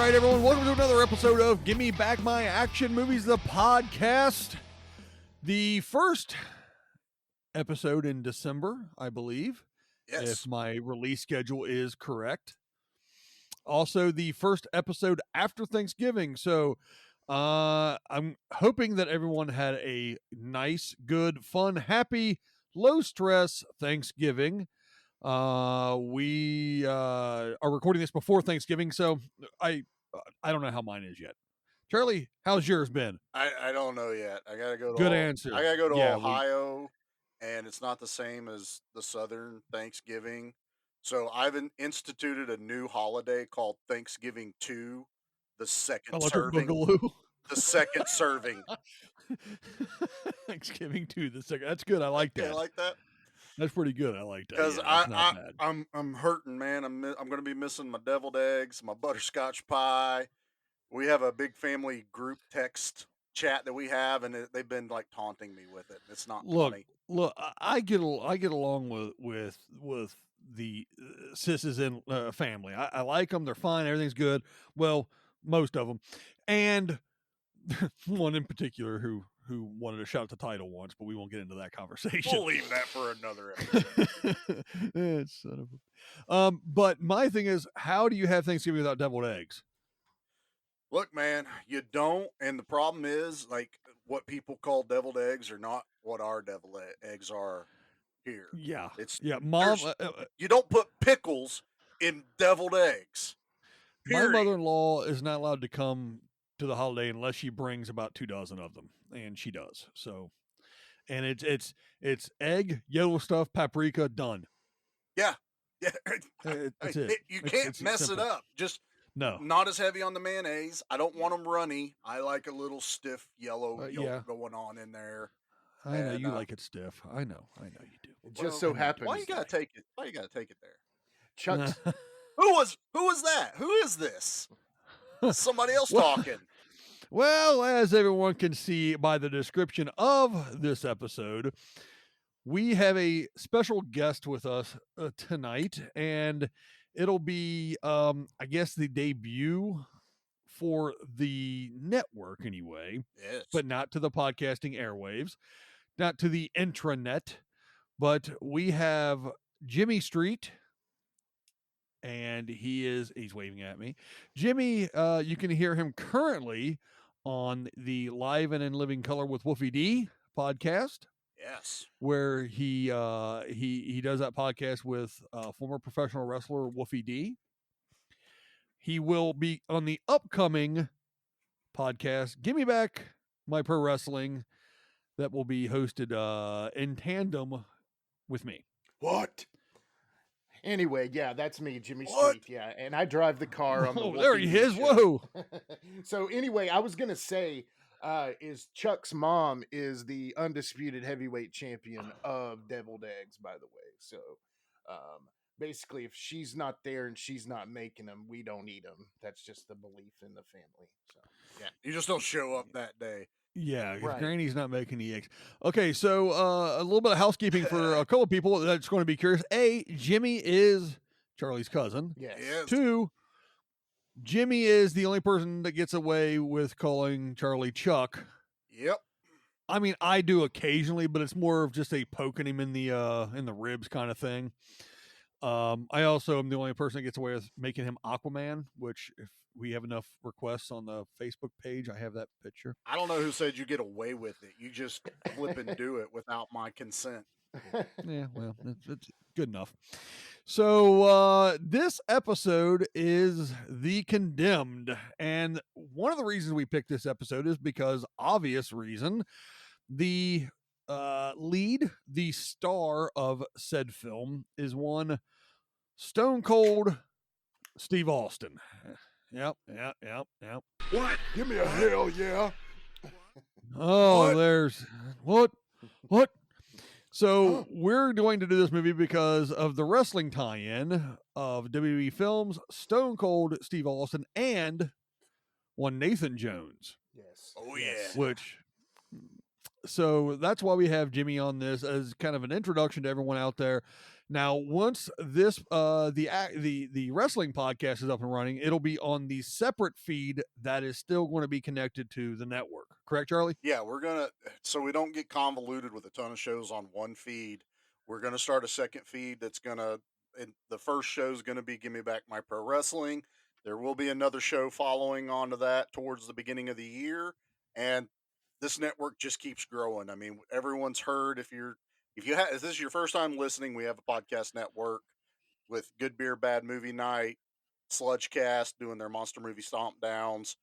right, everyone. Welcome to another episode of Gimme Back My Action Movies, the podcast. The first episode in December, I believe, if my release schedule is correct. Also, the first episode after Thanksgiving. So I'm hoping that everyone had a nice, good, fun, happy, low-stress Thanksgiving. We are recording this before Thanksgiving, so I don't know how mine is yet. Charlie, how's yours been? I don't know yet. I gotta go to Good answer. I gotta go to Yeah, Ohio, and it's not the same as the Southern Thanksgiving. So I've instituted a new holiday called Thanksgiving 2, the second Electric serving. Boogaloo. The second serving. Thanksgiving too. The second. That's good. I like that. I like that That's pretty good. I like that. because Yeah, I'm hurting, man. I'm gonna be missing my deviled eggs, my butterscotch pie. We have a big family group text chat that we have, and they've been like taunting me with it. It's not funny. Look. I get along with the Sis's in family. I like them. They're fine. Everything's good. Well, most of them, and one in particular who wanted to shout the title once, but we won't get into that conversation. We'll leave that for another episode. Son of a... But my thing is, how do you have Thanksgiving without deviled eggs? Look, man, you don't, and the problem is, like, what people call deviled eggs are not what our deviled eggs are here. Yeah, it's Mom. You don't put pickles in deviled eggs. Period. My mother-in-law is not allowed to come to the holiday unless she brings about 24 of them, and she does. So, and it's egg, yellow stuff, paprika, done. Yeah. That's it. You can't mess it up. Just no, not as heavy on the mayonnaise. I don't want them runny. I like a little stiff yellow yolk going on in there. I know you like it stiff. I know you do. It just so happens. Why you gotta take it? Why you gotta take it there? Chuck's. Who was that? Who is this? Somebody else talking. Well, as everyone can see by the description of this episode, we have a special guest with us tonight, and it'll be, I guess, the debut for the network anyway. Yes. But not to the podcasting airwaves, not to the intranet, but we have Jimmy Street. And he's waving at me. Jimmy, you can hear him currently on the Live and in Living Color with Wolfie D podcast. Yes. Where he does that podcast with former professional wrestler Wolfie D. He will be on the upcoming podcast, Gimme Back My Pro Wrestling, that will be hosted in tandem with me. What? Anyway, yeah, that's me, Jimmy Street. Yeah, and I drive the car on the. Oh, there he is! Whoa! So anyway, I was gonna say, is Chuck's mom is the undisputed heavyweight champion of deviled eggs, by the way. So, basically, if she's not there and she's not making them, we don't eat them. That's just the belief in the family. So yeah, you just don't show up that day. Yeah, right. Granny's not making the eggs. Okay, so a little bit of housekeeping for a couple of people that's going to be curious. A, Jimmy is Charlie's cousin. Yes. 2, Jimmy is the only person that gets away with calling Charlie Chuck. Yep. I mean, I do occasionally, but it's more of just a poking him in the ribs kind of thing. I also am the only person that gets away with making him Aquaman, which if we have enough requests on the Facebook page, I have that picture. I don't know who said you get away with it. You just flip and do it without my consent. Yeah, well, it's good enough. So this episode is The Condemned. And one of the reasons we picked this episode is because, obvious reason, the lead, the star of said film, is one Stone Cold Steve Austin. Yep. What? Give me a hell yeah. Oh, what? There's what? So we're going to do this movie because of the wrestling tie-in of WWE films, Stone Cold Steve Austin, and one Nathan Jones. Yes. Oh yeah. So that's why we have Jimmy on this as kind of an introduction to everyone out there. Now, once this the wrestling podcast is up and running, it'll be on the separate feed that is still going to be connected to the network. Correct, Charlie? Yeah, we're gonna so we don't get convoluted with a ton of shows on one feed. We're gonna start a second feed that's gonna and the first show is gonna be Give Me Back My Pro Wrestling. There will be another show following onto that towards the beginning of the year, and this network just keeps growing. I mean, everyone's heard if this is your first time listening, we have a podcast network with Good Beer Bad Movie Night, Sludgecast doing their monster movie stomp downs,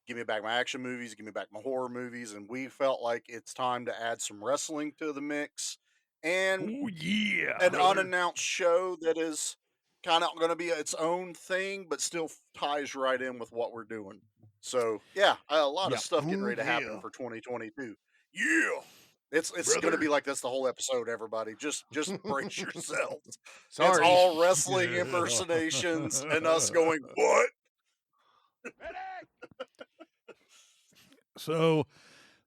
Give Me Back My Action Movies, Give Me Back My Horror Movies, and we felt like it's time to add some wrestling to the mix and Oh yeah, an brother. unannounced show that is kind of going to be its own thing, but still ties right in with what we're doing. So yeah, a lot of stuff getting ready to happen for 2022. Yeah. It's going to be like this the whole episode, everybody. Just brace yourselves. Sorry. It's all wrestling impersonations and us going, what? So,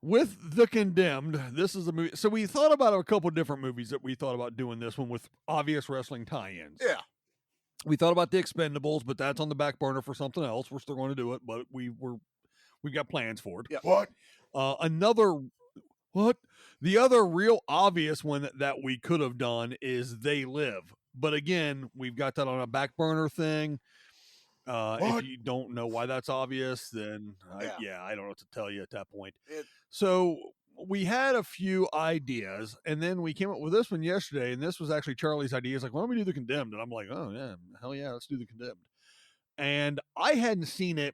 with The Condemned, this is a movie. So we thought about a couple different movies that we thought about doing this one with obvious wrestling tie-ins. Yeah. We thought about The Expendables, but that's on the back burner for something else. We're still going to do it, but we've got plans for it. Yeah. What? The other real obvious one that we could have done is They Live. But again, we've got that on a back burner thing. If you don't know why that's obvious, then I don't know what to tell you at that point. So we had a few ideas, and then we came up with this one yesterday, and this was actually Charlie's idea. He's like, why don't we do The Condemned? And I'm like, oh, yeah, hell yeah, let's do The Condemned. And I hadn't seen it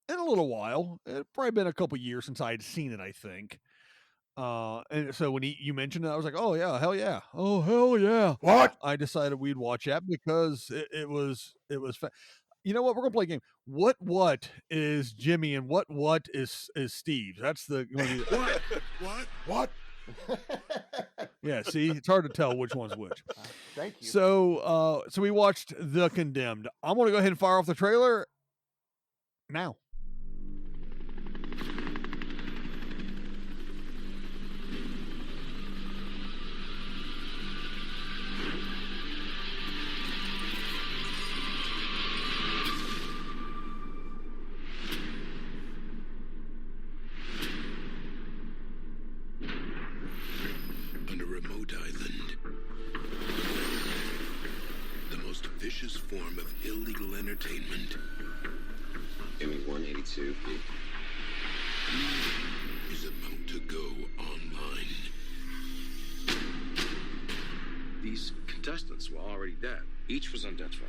in a little while. It probably been a couple years since I had seen it, I think. And so when you mentioned it, I was like, oh, yeah, hell yeah. Oh, hell yeah. What? I decided we'd watch that because it was you know what? We're gonna play a game. What is Jimmy and what is Steve? That's the What? Yeah. See, it's hard to tell which one's which. Thank you. So we watched The Condemned. I'm gonna go ahead and fire off the trailer now. Form of illegal entertainment. Give me 182, Pete. Is about to go online. These contestants were already dead. Each was on death row.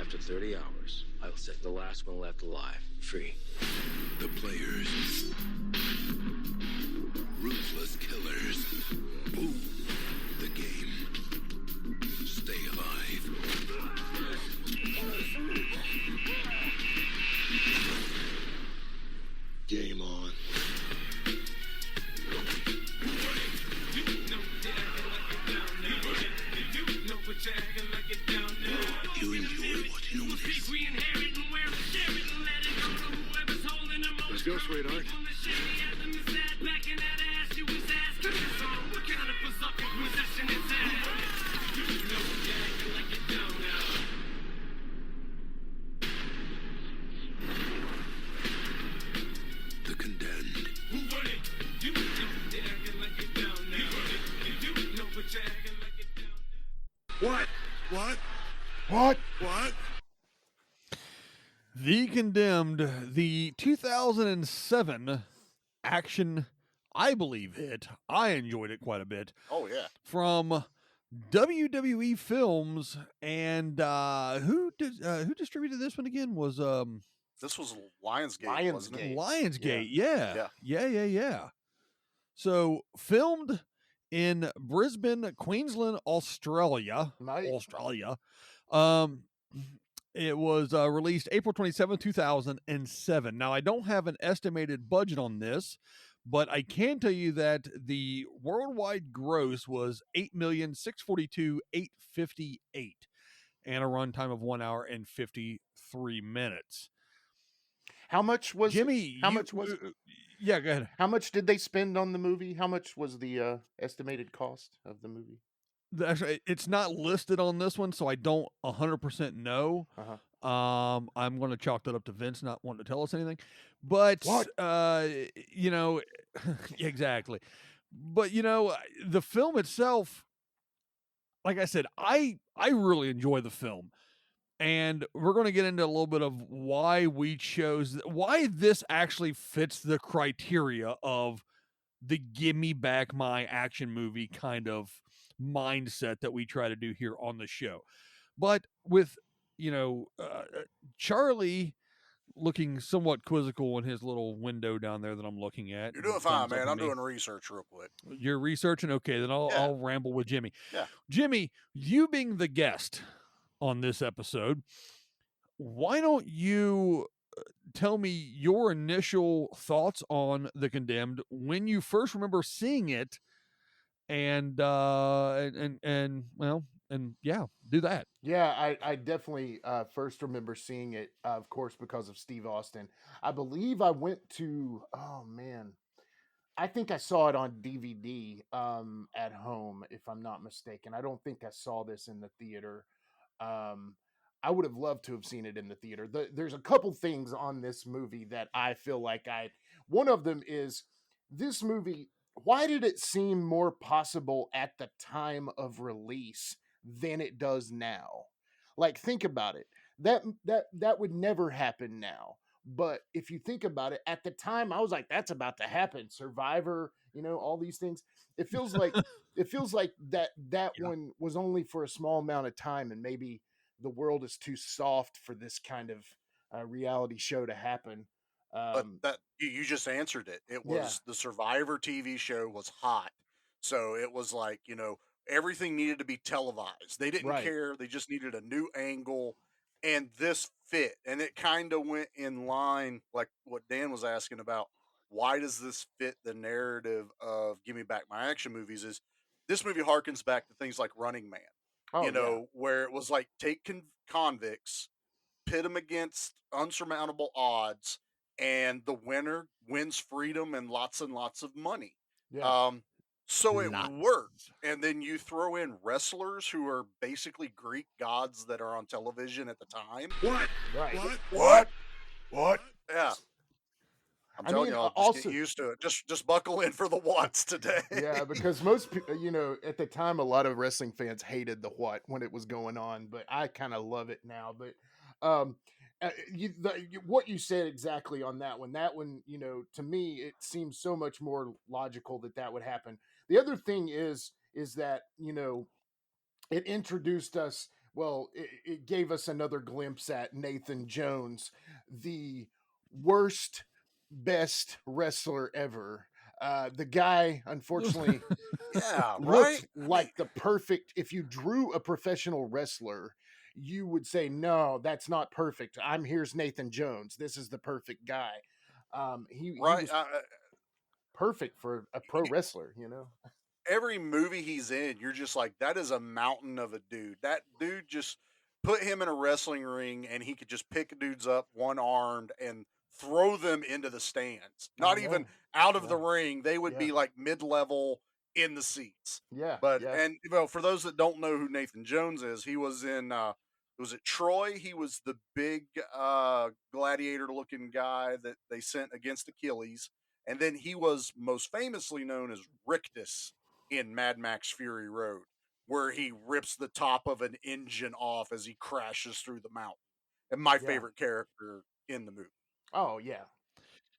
After 30 hours, I'll set the last one left alive free. The players. Ruthless killers. Boom. The game. Stay alive. Game on. You enjoy watching all this? Let's go, sweetheart. The Condemned. What? What? What? What? The Condemned, the 2007 action, I believe, hit. I enjoyed it quite a bit. Oh yeah. From WWE Films, and who distributed this one again? Was This was Lionsgate, wasn't it? Lionsgate, yeah. So filmed in Brisbane, Queensland, Australia. Australia. It was released April 27, 2007. Now, I don't have an estimated budget on this, but I can tell you that the worldwide gross was $8,642,858 and a runtime of 1 hour and 53 minutes. How much was Jimmy, How much was it? Yeah, go ahead. How much did they spend on the movie? How much was the estimated cost of the movie? Actually, it's not listed on this one, so I don't 100% know. Uh-huh. I'm going to chalk that up to Vince not wanting to tell us anything, but What? you know, exactly. But the film itself, like I said, I really enjoy the film, and we're going to get into a little bit of why why this actually fits the criteria of the give me back my action movie kind of mindset that we try to do here on the show. But with, Charlie looking somewhat quizzical in his little window down there that I'm looking at. You're doing fine, man. I'm doing research real quick. You're researching? Okay, then I'll ramble with Jimmy. Yeah. Jimmy, you being the guest on this episode, why don't you tell me your initial thoughts on The Condemned when you first remember seeing it, and yeah, do that. Yeah, I definitely first remember seeing it, of course, because of Steve Austin. I believe I went to, oh man, I think I saw it on DVD at home, if I'm not mistaken. I don't think I saw this in the theater. Um, I would have loved to have seen it in the theater. There's a couple things on this movie that I feel like one of them is this movie. Why did it seem more possible at the time of release than it does now? Like, think about it. That would never happen now. But if you think about it, at the time, I was like, "That's about to happen." Survivor, all these things. It feels like that Yeah. one was only for a small amount of time, and maybe the world is too soft for this kind of reality show to happen. But that you just answered it. It was the Survivor TV show was hot. So it was like, everything needed to be televised. They didn't Right. care. They just needed a new angle. And this fit. And it kind of went in line, like what Dan was asking about. Why does this fit the narrative of Give Me Back My Action movies? Is this movie harkens back to things like Running Man, Oh yeah. where it was like take convicts, pit them against unsurmountable odds, and the winner wins freedom and lots of money. Yeah. So it Lots. worked. And then you throw in wrestlers who are basically Greek gods that are on television at the time. What? Right. What? Yeah. I'm telling mean, you, I'll also- just get used to it. Just buckle in for the whats today. Yeah, because most people, at the time, a lot of wrestling fans hated the what when it was going on, but I kind of love it now. But what you said exactly on that one, to me, it seems so much more logical that would happen. The other thing is that, it introduced us, well, it gave us another glimpse at Nathan Jones, the worst, best wrestler ever. The guy, unfortunately, Yeah, looked right? like the perfect. If you drew a professional wrestler, you would say, "No, that's not perfect. Here's Nathan Jones. This is the perfect guy." He Right. was perfect for a pro wrestler. Every movie he's in, you're just like, that is a mountain of a dude. That dude just put him in a wrestling ring and he could just pick dudes up one armed and throw them into the stands. Not even out of the ring. They would be like mid level in the seats. Yeah. But, yeah. and, for those that don't know who Nathan Jones is, he was in, was it Troy? He was the big gladiator looking guy that they sent against Achilles. And then he was most famously known as Rictus in Mad Max Fury Road, where he rips the top of an engine off as he crashes through the mountain. And my favorite character in the movie. Oh yeah.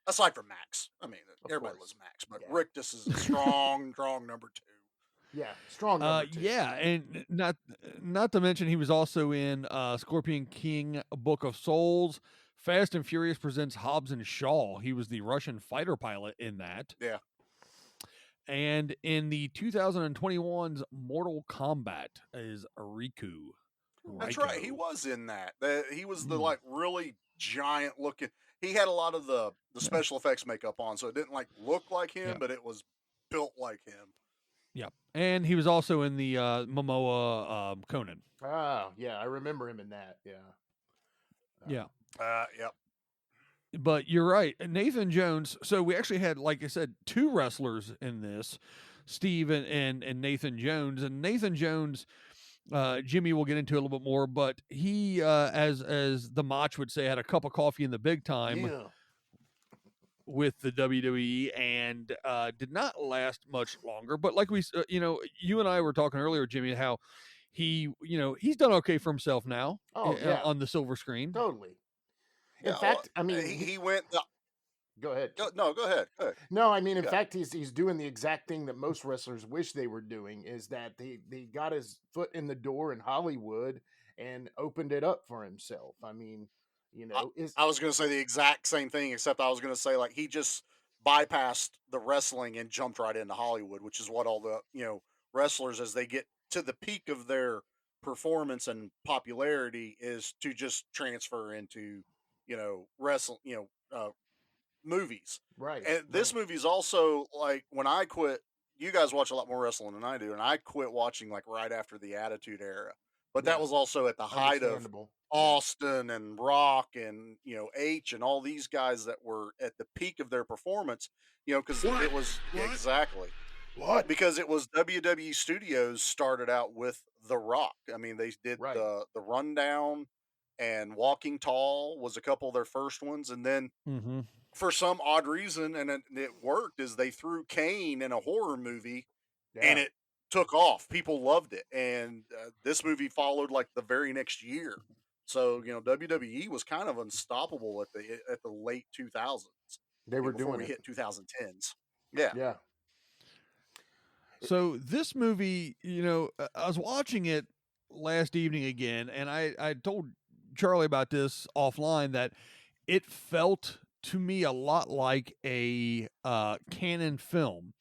Aside from Max. I mean, Of everybody course. loves Max, but Rictus is a strong, strong number 2. Yeah, strong number 2. Yeah, and not to mention he was also in Scorpion King, Book of Souls. Fast and Furious presents Hobbs and Shaw. He was the Russian fighter pilot in that. Yeah. And in the 2021's Mortal Kombat is Riku. That's right. He was in that. He was the like really giant looking. He had a lot of the special effects makeup on, so it didn't like look like him, but it was built like him. Yeah, and he was also in the Momoa Conan. Oh yeah, I remember him in that. Yeah. Yeah. Yep. But you're right. Nathan Jones. So we actually had, like I said, 2 wrestlers in this, Steve and Nathan Jones. And Nathan Jones, Jimmy will get into a little bit more, but he, as the Mach would say, had a cup of coffee in the big time Yeah. with the WWE and did not last much longer. But like we, you and I were talking earlier, Jimmy, how he, he's done okay for himself now Oh yeah, on the silver screen. totally. In Yeah, well, fact, I mean, he went. go ahead. No, go ahead. Go ahead. No, I mean, in Yeah. fact, he's doing the exact thing that most wrestlers wish they were doing. Is that they got his foot in the door in Hollywood and opened it up for himself. I mean, I was going to say the exact same thing, except I was going to say like he just bypassed the wrestling and jumped right into Hollywood, which is what all the wrestlers, as they get to the peak of their performance and popularity, is to just transfer into wrestling, movies. right, And this right. movie's also like when I quit. You guys watch a lot more wrestling than I do, and I quit watching like right after the Attitude Era. But that Yeah, was also at the height of understandable. Yeah, Austin and Rock and H and all these guys that were at the peak of their performance. Because What? it was What? exactly what? because it was WWE Studios started out with The Rock. I mean, they did Right. the Rundown and Walking Tall was a couple of their first ones, and then Mm-hmm. for some odd reason, and it worked, is they threw Kane in a horror movie and Yeah, it took off. People loved it, and this movie followed like the very next year. So WWE was kind of unstoppable at the late 2000s. they were Before doing we it. hit 2010s. Yeah, Yeah, So this movie, I was watching it last evening again, and I told Charlie about this offline that it felt to me a lot like a canon film.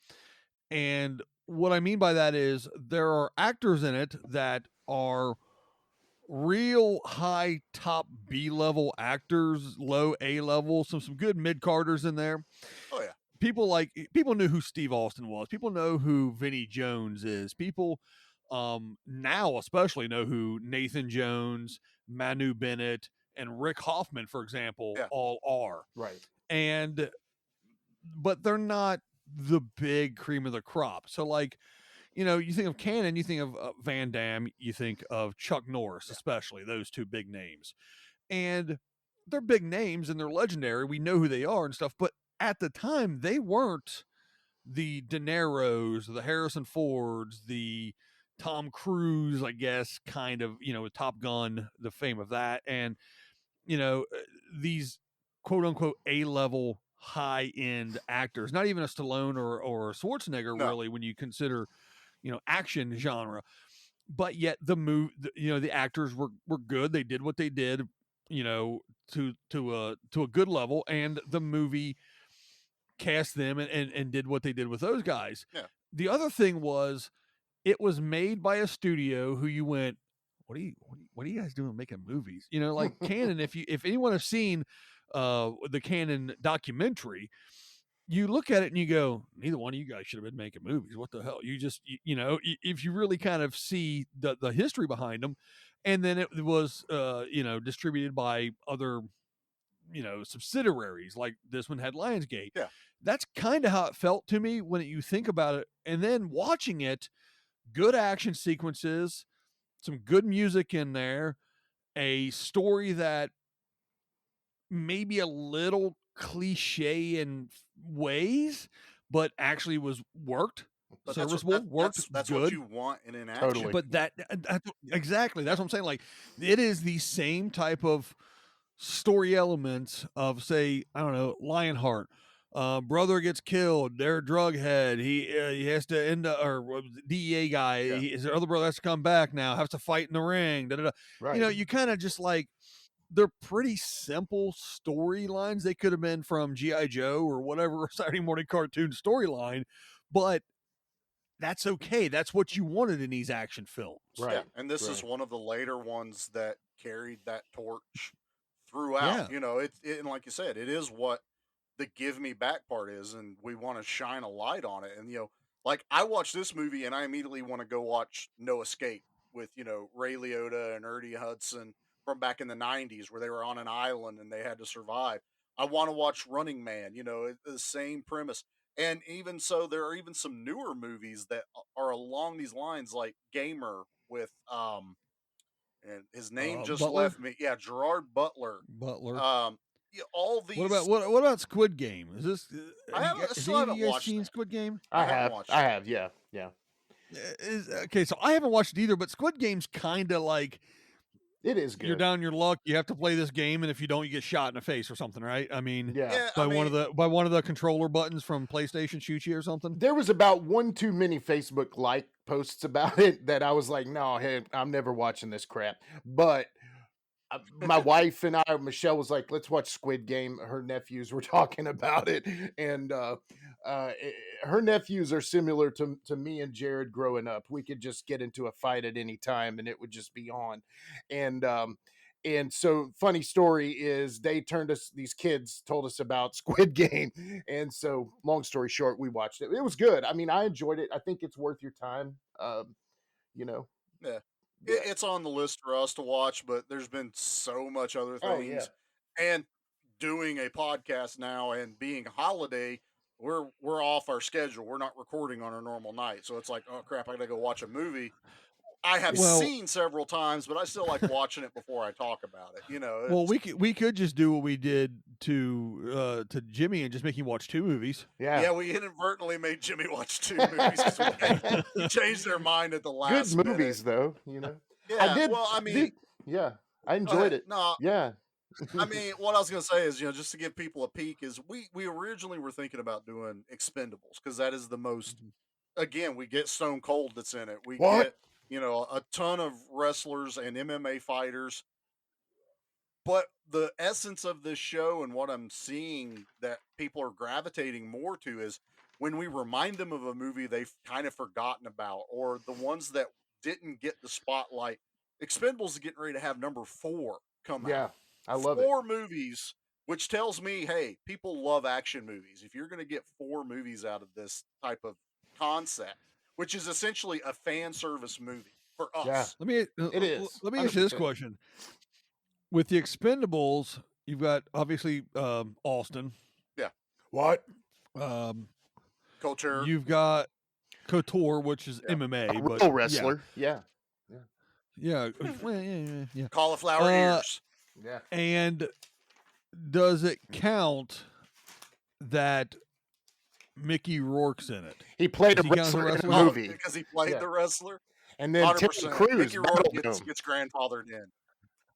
And what I mean by that is there are actors in it that are real high top B level actors, low A level, some good mid carders in there. oh yeah, People knew who Steve Austin was. People know who Vinnie Jones is. People now especially know who Nathan Jones, Manu Bennett, and Rick Hoffman, for example, yeah, all are. right. And but they're not the big cream of the crop. So like, you think of Cannon, you think of Van Damme, you think of Chuck Norris, yeah. especially those 2 big names. And they're big names and they're legendary. We know who they are and stuff, but at the time they weren't the De Niro's, the Harrison Fords, the Tom Cruise, I guess, kind of, with Top Gun, the fame of that. And, these quote unquote A-level high end actors, not even a Stallone or a Schwarzenegger, No, really, when you consider, action genre. But yet the actors were good. They did what they did, to a good level, and the movie cast them and did what they did with those guys. yeah, The other thing was it was made by a studio who you went, what are you guys doing making movies? Like Canon, if anyone has seen the Canon documentary, you look at it and you go, neither one of you guys should have been making movies. What the hell? You just, if you really kind of see the history behind them, and then it was, distributed by other, subsidiaries, like this one had Lionsgate. yeah. That's kind of how it felt to me when you think about it. And then watching it, good action sequences, some good music in there, a story that maybe a little cliche in ways, but actually was worked, But serviceable, worked that's good. what you want in an action. Totally. But that's exactly, that's what I'm saying. Like, it is the same type of story elements of, say, I don't know, Lionheart. Brother gets killed. They're a drug head. He has to end up, or DEA guy. Yeah. His other brother has to come back now. Has to fight in the ring. Da, da, da. Right. You kind of just like, they're pretty simple storylines. They could have been from G.I. Joe or whatever Saturday morning cartoon storyline, but that's okay. That's what you wanted in these action films. Right. Yeah, and this is right. one of the later ones that carried that torch throughout. Yeah. And like you said, it is what the give me back part is, and we want to shine a light on it. And like I watched this movie, and I immediately want to go watch No Escape with Ray Liotta and Ernie Hudson from back in the '90s, where they were on an island and they had to survive. I want to watch Running Man. The same premise. And even so, there are even some newer movies that are along these lines, like Gamer with and his name just Butler. left me. Yeah, Gerard Butler. Butler. All these. What about Squid Game? Is this? I still haven't you guys watched seen that. Squid Game? I haven't have. watched I it. have. Yeah. Yeah. Okay, so I haven't watched it either, but Squid Game's kind of like It is good. you're down your luck. You have to play this game, and if you don't, you get shot in the face or something, right? I mean, Yeah. by one of the controller buttons from PlayStation shoots you or something. There was about one too many Facebook like posts about it that I was like, no, hey, I'm never watching this crap. But my wife and I, Michelle, was like, let's watch Squid Game. Her nephews were talking about it, and her nephews are similar to me and Jared growing up. We could just get into a fight at any time, and it would just be on. And so, funny story is these kids told us about Squid Game. And so, long story short, we watched it. It was good. I mean, I enjoyed it. I think it's worth your time. Yeah. It's on the list for us to watch, but there's been so much other things. And doing a podcast now and being a holiday, we're off our schedule. We're not recording on our normal night. So it's like, oh crap, I gotta go watch a movie. I have seen several times, but I still like watching it before I talk about it. Well, we could just do what we did to Jimmy and just make him watch 2 movies. Yeah, we inadvertently made Jimmy watch 2 movies because we changed their mind at the last good movies, minute. though. Yeah, I did. Well, I mean, I enjoyed it. No, yeah. I mean, what I was going to say is, just to give people a peek, is we originally were thinking about doing Expendables because that is the most. Again, we get Stone Cold that's in it. We get a ton of wrestlers and MMA fighters. But the essence of this show and what I'm seeing that people are gravitating more to is when we remind them of a movie they've kind of forgotten about, or the ones that didn't get the spotlight. Expendables is getting ready to have number 4 come out. Yeah, I love 4 movies, which tells me, hey, people love action movies. If you're going to get 4 movies out of this type of concept, which is essentially a fan service movie for us. Yeah. Let me ask you this question. With the Expendables, you've got obviously Austin. Yeah. What? Couture. You've got Couture, which is MMA, but real wrestler. Yeah. Cauliflower ears. Yeah. And does it count that Mickey Rourke's in it? He played a wrestler in a movie because he played the wrestler. And then Terry Crews, Mickey Rourke gets grandfathered in.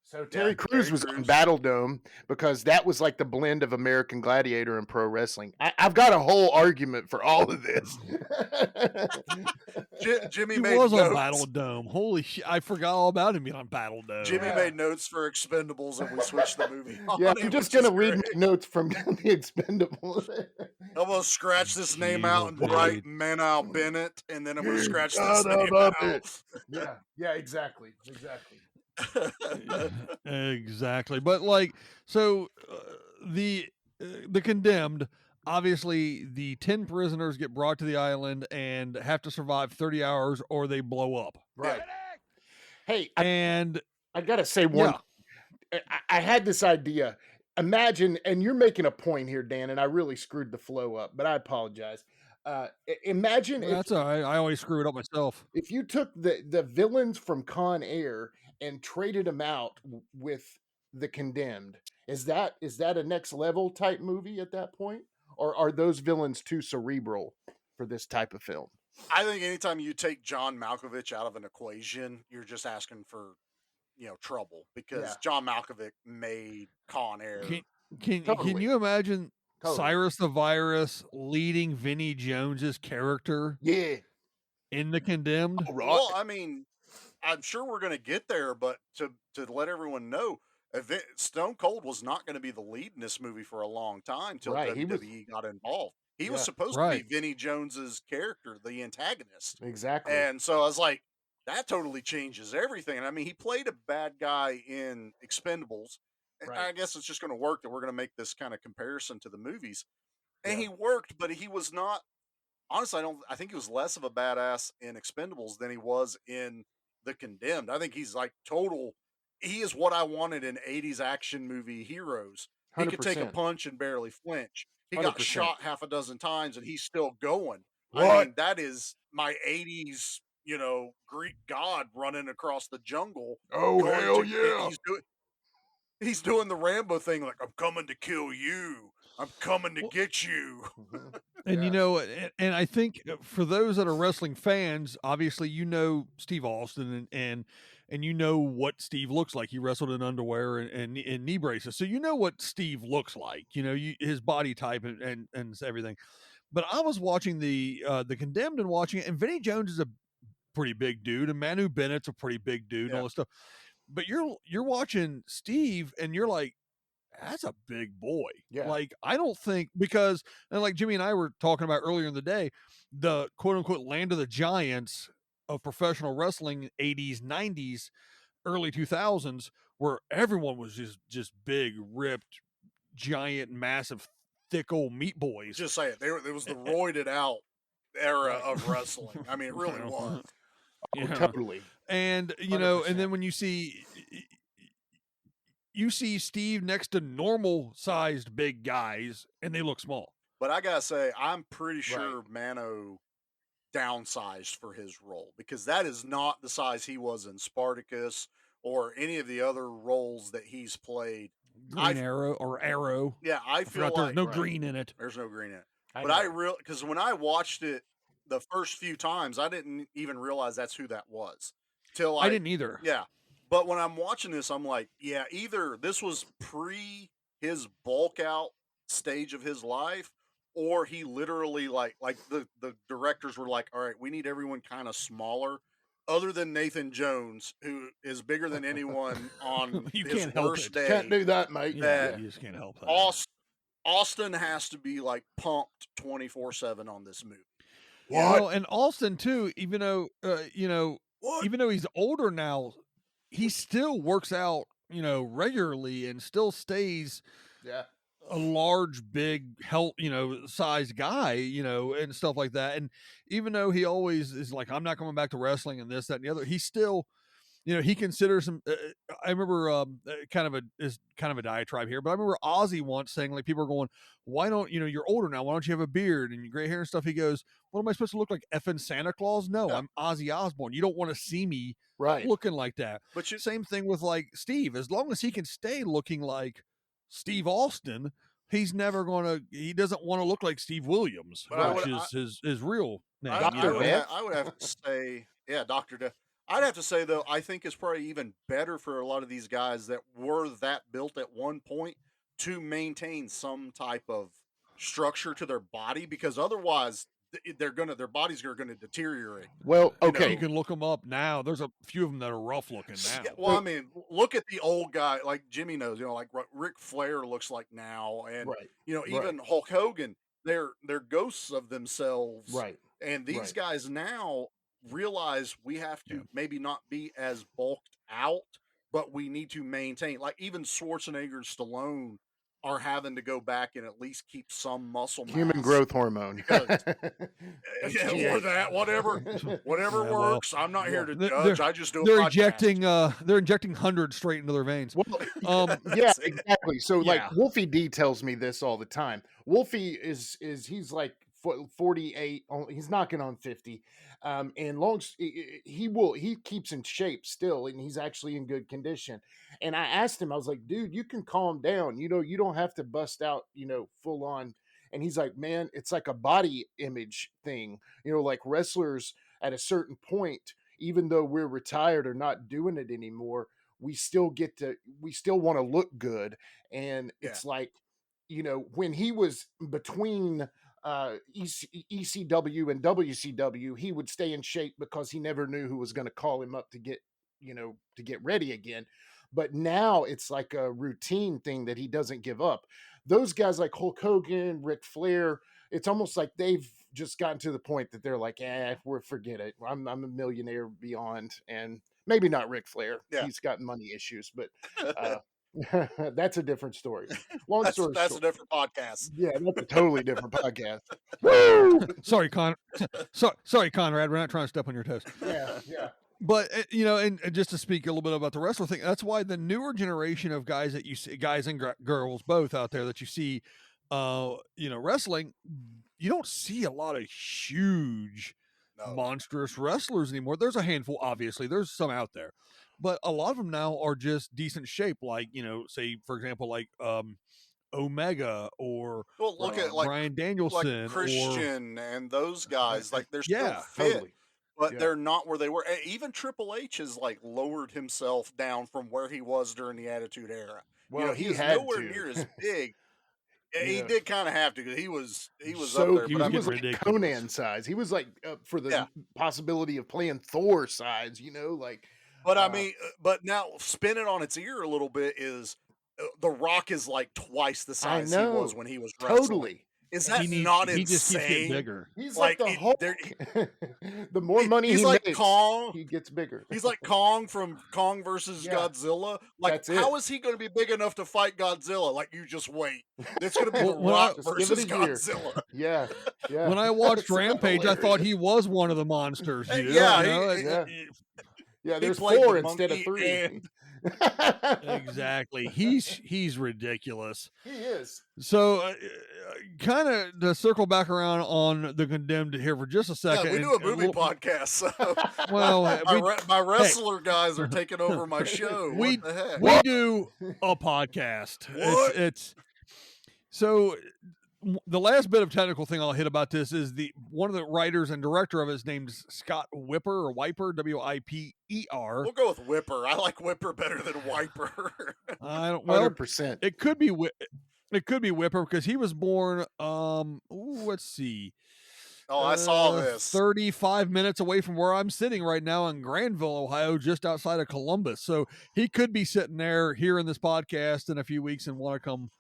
So Terry Crews was on Battle Dome because that was like the blend of American Gladiator and pro wrestling. I've got a whole argument for all of this. Jimmy was on Battle Dome. Holy shit! I forgot all about him being on Battle Dome. Jimmy made notes for Expendables, and we switched the movie. I'm just gonna read my notes from the Expendables. I'm gonna scratch this name out and write Manal Bennett, and then I'm gonna scratch this name out. Yeah, exactly. Exactly. But the Condemned, obviously the 10 prisoners get brought to the island and have to survive 30 hours or they blow up. Right. Hey, I gotta say one. I had this idea. Imagine, and you're making a point here, Dan, and I really screwed the flow up, but I apologize. Imagine that's all right. I always screw it up myself. If you took the villains from Con Air and traded them out with the Condemned, is that a next level type movie at that point, or are those villains too cerebral for this type of film? I think anytime you take John Malkovich out of an equation, you're just asking for trouble, because John Malkovich made Con Air. Can you imagine Cyrus the Virus leading Vinnie Jones's character? In the Condemned? Well, I mean, I'm sure we're going to get there, but to let everyone know, Stone Cold was not going to be the lead in this movie for a long time till WWE got involved. He was supposed to be Vinnie Jones's character, the antagonist. Exactly. And so I was like, that totally changes everything. And I mean, he played a bad guy in Expendables. Right. I guess it's just going to work that we're going to make this kind of comparison to the movies. And he worked, but he was not, honestly, I think he was less of a badass in Expendables than he was in The Condemned. I think he's like he is what I wanted in 80s action movie heroes. He could take a 100%. punch and barely flinch. He got 100%. shot half a dozen times and he's still going. What? I mean, that is my 80s, Greek god running across the jungle. Oh, hell yeah. He's doing the Rambo thing, like, I'm coming to kill you. I'm coming to get you. Mhm. And Yeah. and I think for those that are wrestling fans, obviously Steve Austin and what Steve looks like. He wrestled in underwear and knee braces, so what Steve looks like. His body type and everything. But I was watching the Condemned and watching it, and Vinnie Jones is a pretty big dude, and Manu Bennett's a pretty big dude, and all this stuff. But you're watching Steve, and you're like, that's a big boy. Yeah. Like, I don't think, because, and like Jimmy and I were talking about earlier in the day, the quote unquote land of the giants of professional wrestling, 80s, 90s, early 2000s, where everyone was just big, ripped, giant, massive, thick old meat boys. Just say it. It was the roided out era of wrestling. I mean, it really was. Oh, totally. And, 100%. and then when you see Steve next to normal sized big guys and they look small. But I gotta say, I'm pretty sure Mano downsized for his role, because that is not the size he was in Spartacus or any of the other roles that he's played. Arrow. Yeah, I feel like there's no green in it. There's no green in it. Because when I watched it the first few times, I didn't even realize that's who that was. I didn't either. Yeah. But when I'm watching this, I'm like, yeah, either this was pre his bulk out stage of his life, or he literally like the directors were like, all right, we need everyone kind of smaller, other than Nathan Jones, who is bigger than anyone on his worst day. Can't do that, mate. Yeah, you just can't help that. Austin has to be like pumped 24/7 on this movie. And Austin too, even though even though he's older now, he still works out, regularly and still stays a large, big, sized guy, and stuff like that. And even though he always is like, I'm not coming back to wrestling and this, that, and the other, he still, he considers him. I remember kind of a diatribe here, but I remember Ozzy once saying, like, people are going, why don't, you're older now, why don't you have a beard and gray hair and stuff? He goes, what am I supposed to look like, effing Santa Claus? No, I'm Ozzy Osbourne. You don't want to see me looking like that. But same thing with like Steve. As long as he can stay looking like Steve Austin, he doesn't want to look like Steve Williams, which is his real name. I would have to say, Dr. Death. I'd have to say, though, I think it's probably even better for a lot of these guys that were that built at one point to maintain some type of structure to their body, because otherwise their bodies are gonna deteriorate. Well, okay, you can look them up now. There's a few of them that are rough looking now. Yeah, well, I mean, look at the old guy, like Jimmy knows, like what Ric Flair looks like now, and even Hulk Hogan. They're ghosts of themselves, right? And these guys now realize we have to maybe not be as bulked out, but we need to maintain. Like even Schwarzenegger and Stallone are having to go back and at least keep some muscle mass. Human growth hormone. Or that, whatever works. I'm not here to judge. I just do a podcast. They're injecting hundreds straight into their veins. Well, yeah, exactly. So like Wolfie D tells me this all the time. Wolfie he's like 48, he's knocking on 50, and he keeps in shape still, and he's actually in good condition. And I asked him, I was like, dude, you can calm down, you don't have to bust out, full on. And he's like, man, it's like a body image thing, like wrestlers at a certain point, even though we're retired or not doing it anymore, we still want to look good. And it's like, when he was between ECW and WCW, he would stay in shape because he never knew who was going to call him up to get ready again. But now it's like a routine thing that he doesn't give up. Those guys like Hulk Hogan, Ric Flair, it's almost like they've just gotten to the point that they're like, forget it. I'm a millionaire beyond. And maybe not Ric Flair. Yeah. He's got money issues, but that's a different story. That's a different podcast. Yeah, that's a totally different podcast. Sorry, Conrad. We're not trying to step on your toes. Yeah. But and just to speak a little bit about the wrestler thing, that's why the newer generation of guys that you see, guys and girls both out there that you see, wrestling, you don't see a lot of huge, monstrous wrestlers anymore. There's a handful, obviously. There's some out there, but a lot of them now are just decent shape. Like say for example, like Omega or look at like Bryan Danielson, like Christian, and those guys. Like they're still fit. Totally. But they're not where they were. Even Triple H has like lowered himself down from where he was during the Attitude Era. Well, he is nowhere near as big. He did kind of have to because he was so up there. He was like Conan size. He was like for the possibility of playing Thor size. But I mean, but now spin it on its ear a little bit. Is The Rock is like twice the size he was when he was wrestling. Totally. Is that not insane? He just keeps getting bigger. He's like the Hulk. The more money he's he like makes, Kong. he gets bigger. He's like Kong from Kong versus Godzilla. Like, how is he going to be big enough to fight Godzilla? Like, you just wait. It's going to be The Rock versus Godzilla. Yeah. When I watched Rampage, I thought he was one of the monsters. There's 4 instead of 3. Exactly. He's ridiculous. He is. So kind of to circle back around on the Condemned here for just a second. We do a movie podcast, so my wrestler guys are taking over my show. We do a podcast. It's so the last bit of technical thing I'll hit about this is one of the writers and director of it is named Scott Whipper or Wiper, W-I-P-E-R. We'll go with Whipper. I like Whipper better than Wiper. I don't. 100%. It could be Whipper because he was born. Let's see. I saw this. 35 minutes away from where I'm sitting right now in Granville, Ohio, just outside of Columbus. So he could be sitting there hearing this podcast in a few weeks and want to come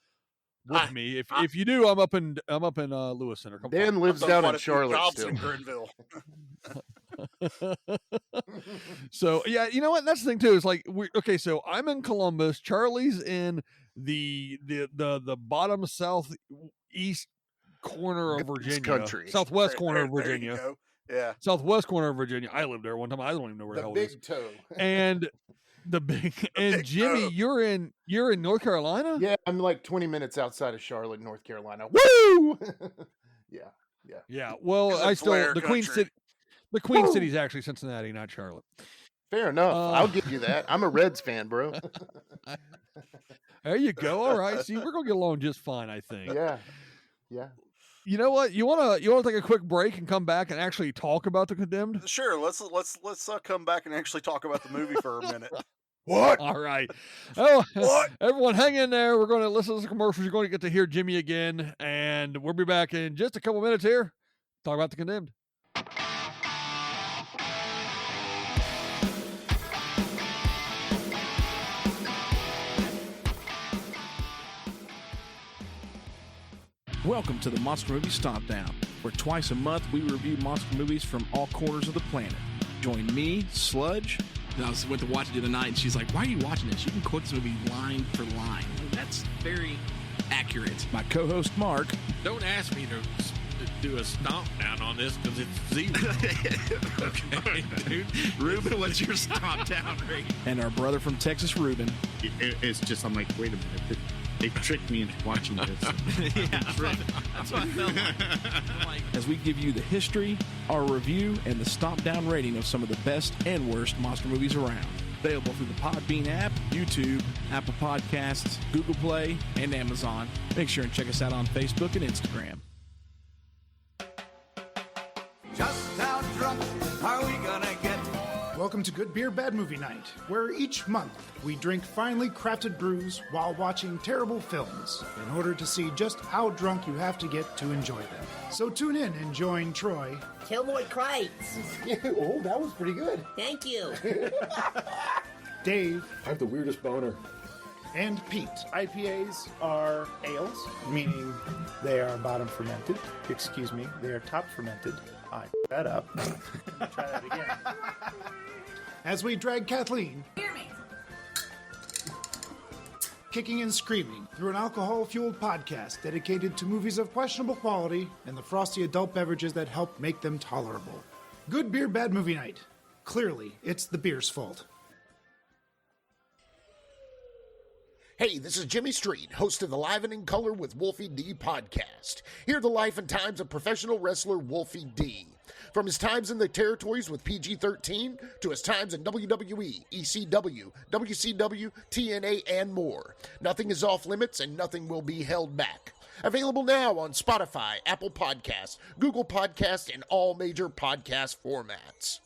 with me. If you do, I'm up in Lewis Center. Dan lives down in Charlotte still. In Granville. So yeah, you know what? That's the thing too. Is like so I'm in Columbus. Charlie's in the bottom southeast corner of Virginia, southwest corner of Virginia. Yeah, southwest corner of Virginia. I lived there one time. I don't even know where the hell it is. Big Toe. And Jimmy, you're in North Carolina? Yeah, I'm like 20 minutes outside of Charlotte, North Carolina. Woo! Yeah. Well, the Queen City. The Queen City's actually Cincinnati, not Charlotte. Fair enough. I'll give you that. I'm a Reds fan, bro. There you go. All right. See, we're gonna get along just fine, I think. Yeah. You know what? You wanna take a quick break and come back and actually talk about the Condemned? Sure. Let's come back and actually talk about the movie for a minute. What? All right. Oh, what? Everyone, hang in there. We're going to listen to some commercials. You're going to get to hear Jimmy again, and we'll be back in just a couple minutes here. Talk about the Condemned. Welcome to the Monster Movie Stomp Down, where twice a month we review monster movies from all corners of the planet. Join me, Sludge. I went to watch it the other night, and she's like, "Why are you watching this? You can quote this movie line for line." That's very accurate. My co-host, Mark. Don't ask me to do a stomp down on this because it's 0. Okay, dude. Ruben, what's your stomp down rate? And our brother from Texas, Ruben. It's just, I'm like, wait a minute. They tricked me into watching this. Yeah, that's what I felt like. As we give you the history, our review, and the stomp down rating of some of the best and worst monster movies around. Available through the Podbean app, YouTube, Apple Podcasts, Google Play, and Amazon. Make sure and check us out on Facebook and Instagram. Just how drunk are we gonna get? Welcome to Good Beer, Bad Movie Night, where each month we drink finely crafted brews while watching terrible films in order to see just how drunk you have to get to enjoy them. So tune in and join Troy. Killboy Kreitz. Oh, that was pretty good. Thank you. Dave. I have the weirdest boner. And Pete. IPAs are ales, meaning they are bottom fermented. Excuse me, they are top fermented. I that up. Try that again. As we drag Kathleen, Hear me. kicking and screaming through an alcohol-fueled podcast dedicated to movies of questionable quality and the frosty adult beverages that help make them tolerable. Good Beer, Bad Movie Night. Clearly, it's the beer's fault. Hey, this is Jimmy Street, host of the Live and in Color with Wolfie D podcast. Hear the life and times of professional wrestler Wolfie D. From his times in the territories with PG-13 to his times in WWE, ECW, WCW, TNA, and more. Nothing is off limits and nothing will be held back. Available now on Spotify, Apple Podcasts, Google Podcasts, and all major podcast formats.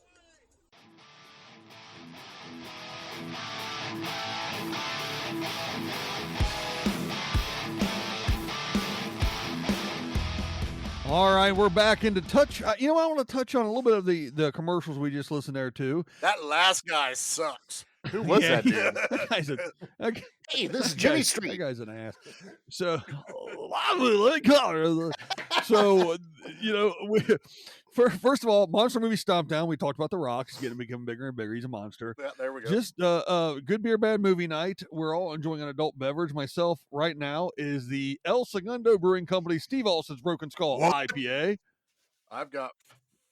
All right, we're back into touch. I want to touch on a little bit of the commercials we just listened there to. That last guy sucks. Who was that dude? That guy's hey, this is Jimmy Street. That guy's an ass. So, first of all, Monster Movie Stomp Down. We talked about The Rock. He's becoming bigger and bigger. He's a monster. Yeah, there we go. Just good beer, bad movie night. We're all enjoying an adult beverage. Myself right now is the El Segundo Brewing Company Steve Austin's Broken Skull IPA. I've got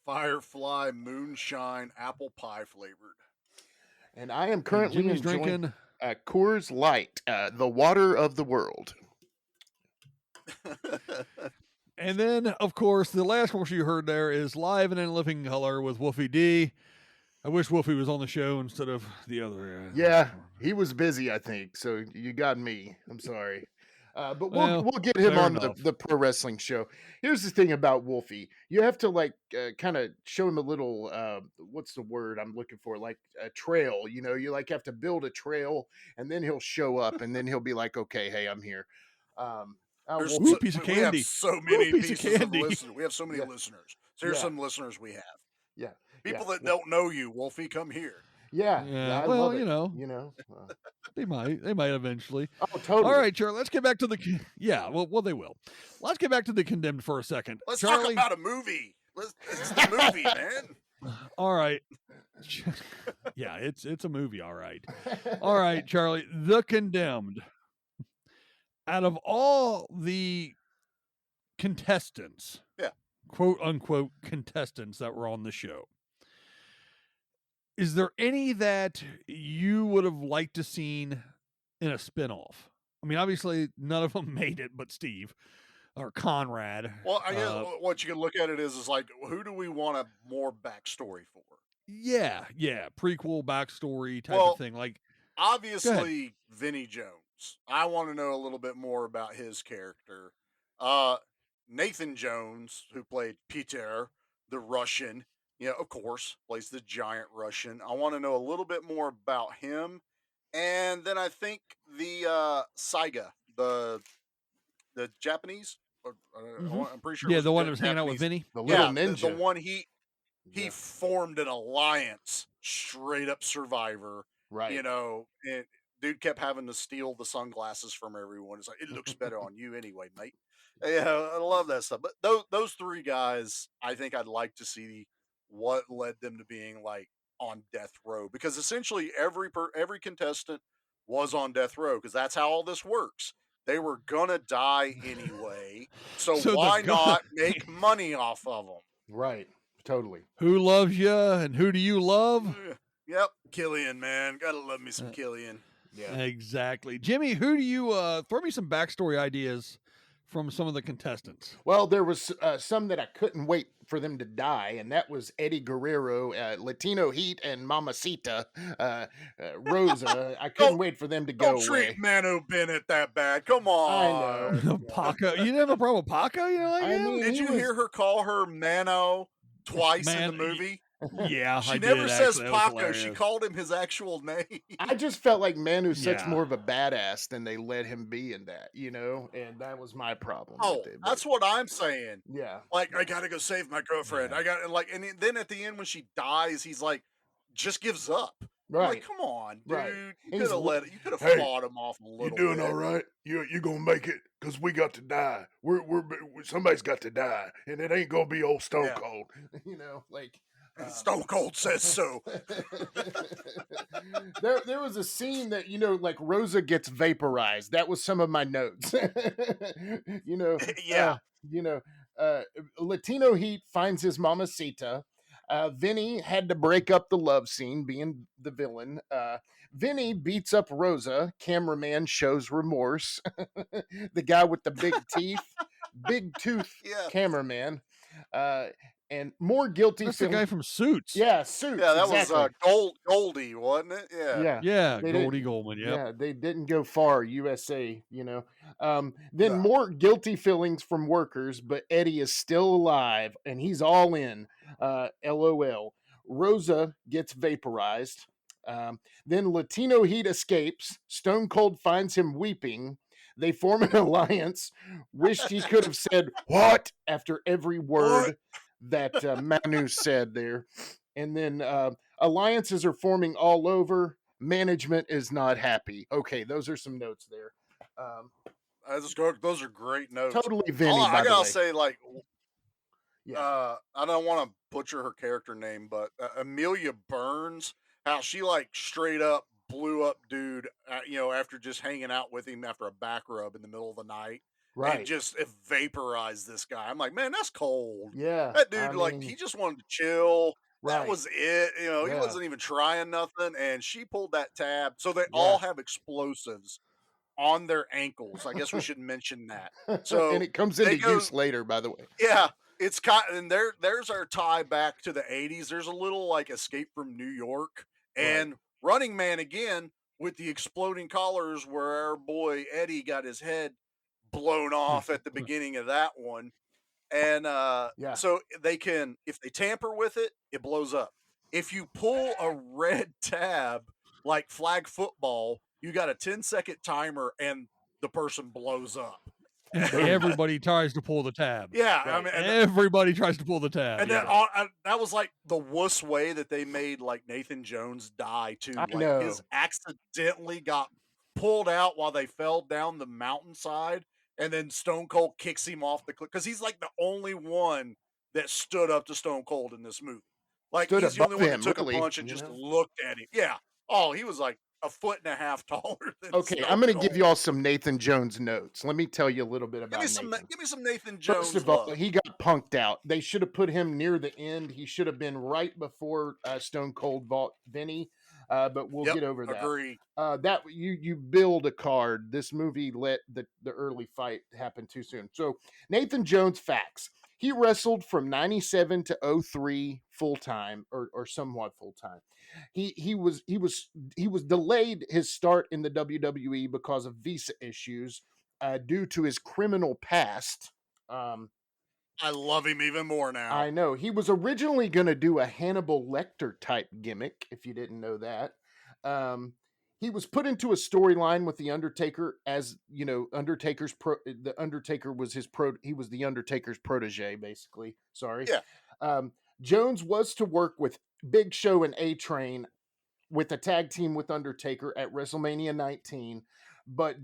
Firefly Moonshine Apple Pie flavored. And I am currently Jimmy's enjoying drinking Coors Light, the water of the world. And then, of course, the last commercial you heard there is Live and in Living Color with Wolfie D. I wish Wolfie was on the show instead of the other. Yeah, he was busy, I think. So you got me. I'm sorry. But we'll get him on the pro wrestling show. Here's the thing about Wolfie. You have to kind of show him a little, what's the word I'm looking for? Like a trail, you have to build a trail and then he'll show up and then he'll be like, okay, hey, I'm here. Piece of candy. We have so many piece pieces of candy. of listeners. We have so many listeners. So here's some listeners we have. Yeah. People that don't know you, Wolfie, come here. Yeah. I well, love it. They might eventually. Oh, totally. All right, Charlie. Let's get back to the. Yeah, well, they will. Let's get back to the Condemned for a second. Let's Charlie, talk about a movie. It's the movie, man. All right. Yeah, it's a movie. All right. All right, Charlie. The Condemned. Out of all the contestants, quote unquote contestants that were on the show, is there any that you would have liked to seen in a spinoff? I mean, obviously none of them made it, but Steve or Conrad. Well, I guess what you can look at it is like, who do we want a more backstory for? Yeah, prequel backstory type of thing. Like, obviously, Vinnie Jones. I want to know a little bit more about his character. Nathan Jones, who played Peter, the Russian, of course, plays the giant Russian. I want to know a little bit more about him. And then I think the Saiga, the Japanese, I'm pretty sure. Yeah, the one that was hanging out with Vinny. The little ninja. The one he formed an alliance, straight up Survivor. Right. And dude kept having to steal the sunglasses from everyone. It's like, it looks better on you anyway, mate. Yeah, I love that stuff. But those three guys, I think I'd like to see what led them to being like on death row, because essentially every contestant was on death row, because that's how all this works. They were gonna die anyway, so why not make money off of them? Right, totally. Who loves you and who do you love? Yep, Killian, man, gotta love me some Killian. Yeah, exactly. Jimmy, who do you throw me some backstory ideas from some of the contestants? Well, there was some that I couldn't wait for them to die, and that was Eddie Guerrero, Latino Heat, and Mamacita Rosa. I couldn't wait for them to go away. Don't treat Mano Bennett that bad. Come on. I know. Paco. You didn't have a problem with Paco? Did you hear her call her Mano twice in the movie? Yeah, she never says Paco. She called him his actual name. I just felt like Manu's such more of a badass than they let him be in that, and that was my problem. with it, that's what I'm saying. Yeah, like I gotta go save my girlfriend. I got and then at the end when she dies, he's like, just gives up. Right? Like, come on, dude. Right. You could have fought him off a little. You doing all right? You gonna make it? Cause we got to die. We're somebody's got to die, and it ain't gonna be old Stone Cold. Stone Cold says so. There was a scene that like Rosa gets vaporized. That was some of my notes. Latino Heat finds his Mamacita. Vinny had to break up the love scene, being the villain. Vinny beats up Rosa. Cameraman shows remorse. The guy with the big teeth, big tooth cameraman. And more guilty. That's the guy from Suits. Yeah, Suits. Yeah, that exactly. was Goldie, wasn't it? Yeah. Yeah, They Goldie didn't- Goldman. Yep. Yeah, they didn't go far, USA, Then more guilty feelings from workers, but Eddie is still alive and he's all in. LOL. Rosa gets vaporized. Then Latino Heat escapes. Stone Cold finds him weeping. They form an alliance. Wished he could have said "what" after every word that Manu said there. And then alliances are forming all over. Management is not happy. Okay, those are some notes there. Those are great notes. Totally Vinny, I by the gotta way. say, like, Yeah. I don't want to butcher her character name, but Amelia Burns, how she like straight up blew up dude, after just hanging out with him after a back rub in the middle of the night. Right. And just vaporized this guy. I'm like, man, that's cold. Yeah. That dude, he just wanted to chill. That Right. was it. He Yeah. wasn't even trying nothing. And she pulled that tab. So they all have explosives on their ankles. I guess we should mention that. So and it comes into use later, by the way. Yeah. It's and there's our tie back to the 80s. There's a little like Escape from New York and Running Man again with the exploding collars where our boy Eddie got his head blown off at the beginning of that one. And so they can, if they tamper with it, it blows up. If you pull a red tab like flag football, you got a 10-second timer and the person blows up. Everybody tries to pull the tab. Yeah, I mean, everybody tries to pull the tab. And then that was like the wuss way that they made like Nathan Jones die too. I Like know. his accidentally got pulled out while they fell down the mountainside, and then Stone Cold kicks him off the cliff because he's like the only one that stood up to Stone Cold in this movie. Like Stood he's the only above one him, that took really, a punch and you just know? looked at him. Yeah. Oh, he was like a foot and a half taller than Okay, Stone I'm going to Cold. give you all some Nathan Jones notes. Let me tell you a little bit about Nathan. Give me some Nathan Jones. First of all, love. he got punked out. They should have put him near the end. He should have been right before Stone Cold vault Vinny. But we'll get over that. Agree. That you build a card. This movie let the early fight happen too soon. So Nathan Jones facts. He wrestled from 97 to 03 full time or somewhat full time. He was delayed his start in the WWE because of visa issues due to his criminal past. I love him even more now. I know. He was originally going to do a Hannibal Lecter type gimmick, if you didn't know that. He was put into a storyline with The Undertaker as, the Undertaker was he was The Undertaker's protege, basically. Sorry. Yeah. Jones was to work with Big Show and A-Train with a tag team with Undertaker at WrestleMania 19, but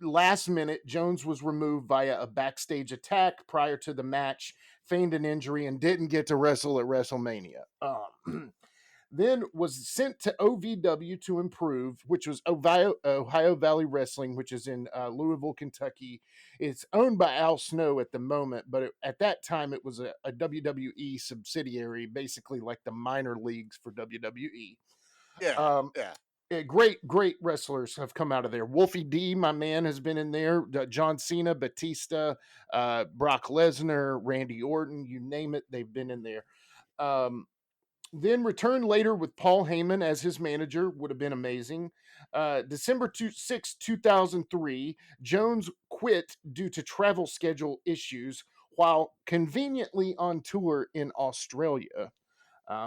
last minute, Jones was removed via a backstage attack prior to the match, feigned an injury, and didn't get to wrestle at WrestleMania. Then was sent to OVW to improve, which was Ohio Valley Wrestling, which is in Louisville, Kentucky. It's owned by Al Snow at the moment, but at that time it was a WWE subsidiary, basically like the minor leagues for WWE. Great wrestlers have come out of there. Wolfie D, my man, has been in there. John Cena, Batista, Brock Lesnar, Randy Orton, you name it, they've been in there. Then returned later with Paul Heyman as his manager, would have been amazing. December 6, 2003, Jones quit due to travel schedule issues while conveniently on tour in Australia.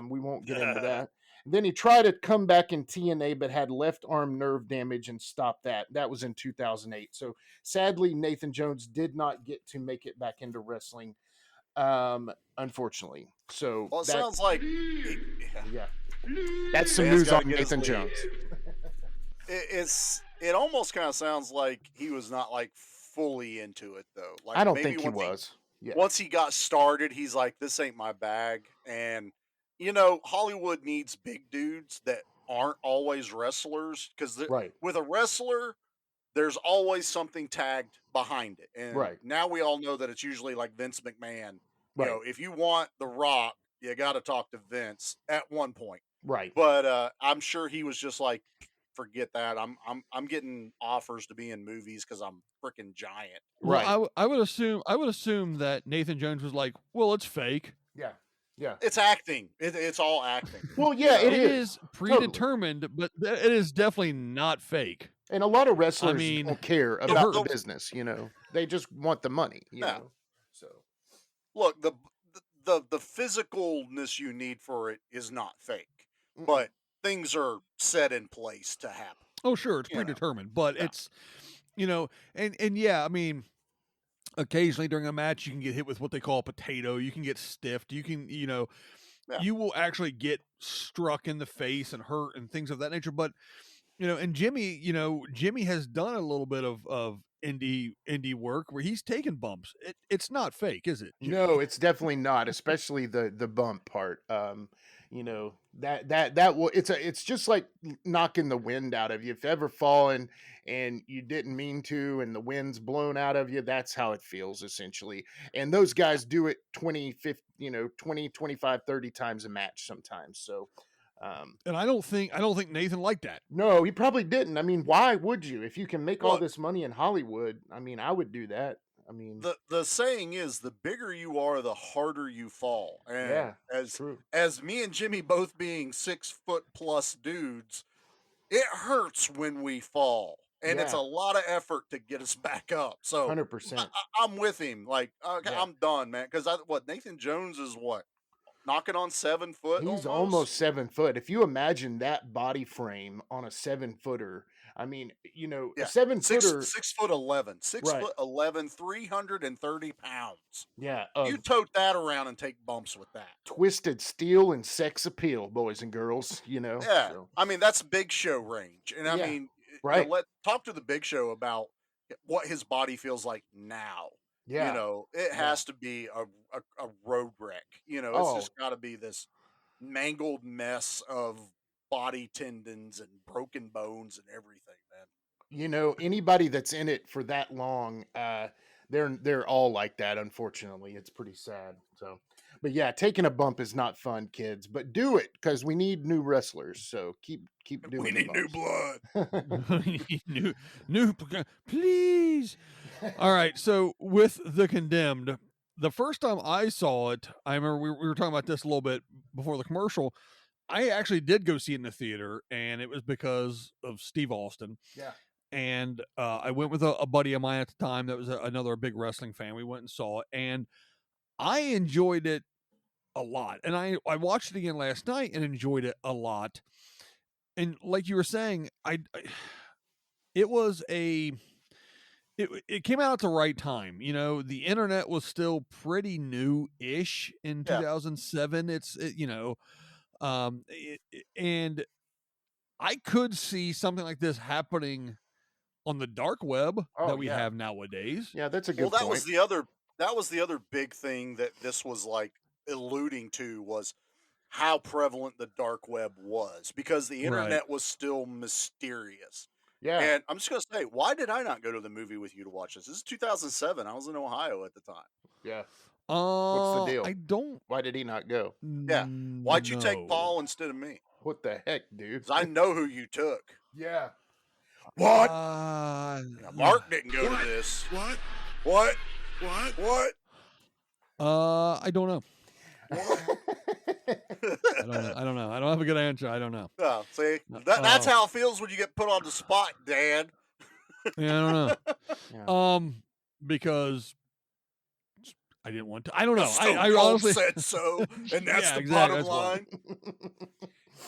We won't get into that. Then he tried to come back in TNA, but had left arm nerve damage and stopped that. That was in 2008. So sadly, Nathan Jones did not get to make it back into wrestling, unfortunately. So it sounds like that's some news on Nathan Jones. It almost kind of sounds like he was not like fully into it though. Like I don't think he was. Once he got started, he's like, "This ain't my bag," and Hollywood needs big dudes that aren't always wrestlers because with a wrestler, there's always something tagged behind it. And now we all know that it's usually like Vince McMahon. If you want The Rock you got to talk to Vince at one point. Right. But I'm sure he was just like, forget that. I'm getting offers to be in movies because I'm freaking giant. Well, I would assume that Nathan Jones was like, well, it's fake. Yeah. Yeah. It's acting. It's all acting. Well, yeah, it is predetermined, totally. But it is definitely not fake. And a lot of wrestlers don't care about the business, They just want the money, you know. So look, the physicalness you need for it is not fake, but things are set in place to happen. Oh, sure, it's predetermined, but it's, and yeah, I mean, occasionally during a match you can get hit with what they call a potato. You can get stiffed. You can, you will actually get struck in the face and hurt and things of that nature. But and Jimmy has done a little bit of indie work where he's taken bumps. It's not fake, is it, Jimmy? No, it's definitely not, especially the bump part. It's just like knocking the wind out of you. If you ever fallen and you didn't mean to and the wind's blown out of you, that's how it feels essentially. And those guys do it 20, 25, 30 times a match sometimes. So and I don't think Nathan liked that. No, he probably didn't. I mean, why would you? If you can make all this money in Hollywood, I mean, I would do that. I mean, the saying is, the bigger you are, the harder you fall. And as me and Jimmy both being 6 foot plus dudes, it hurts when we fall, and it's a lot of effort to get us back up. So 100%. I'm with him. Like, okay, I'm done, man. Because Nathan Jones is knocking on 7 foot. He's almost 7 foot. If you imagine that body frame on a 7-footer, I mean, a 7-footer, 6'11", 6'11", 330 pounds. Yeah, you tote that around and take bumps with that. Twisted steel and sex appeal, boys and girls. Yeah, so. I mean, that's Big Show range, and I mean, right. Talk to the Big Show about what his body feels like now. Yeah. It has to be a road wreck. It's just got to be this mangled mess of body tendons and broken bones and everything, man. Anybody that's in it for that long, they're all like that, unfortunately. It's pretty sad. So, but yeah, taking a bump is not fun, kids, but do it because we need new wrestlers. So keep doing it. We need new blood. new, please. All right, so with The Condemned, the first time I saw it, I remember we were talking about this a little bit before the commercial. I actually did go see it in the theater, and it was because of Steve Austin. Yeah. And I went with a buddy of mine at the time that was another big wrestling fan. We went and saw it, and I enjoyed it a lot. And I watched it again last night and enjoyed it a lot. And like you were saying, it came out at the right time. The internet was still pretty new-ish in 2007. And I could see something like this happening on the dark web that we have nowadays. Yeah, that's a good point. That was the other big thing that this was like alluding to, was how prevalent the dark web was, because the internet was still mysterious. Yeah. And I'm just going to say, why did I not go to the movie with you to watch this? This is 2007. I was in Ohio at the time. Yeah. What's the deal? I Why did he not go? Yeah. Why'd you take Paul instead of me? What the heck, dude? 'Cause I know who you took. Yeah. What? Mark didn't go to this. What? I don't know. I don't know. I don't have a good answer. I don't know. Oh, see, that's how it feels when you get put on the spot, Dad. Yeah, I don't know. Because I didn't want to. I don't know. I honestly said so, and that's the bottom line.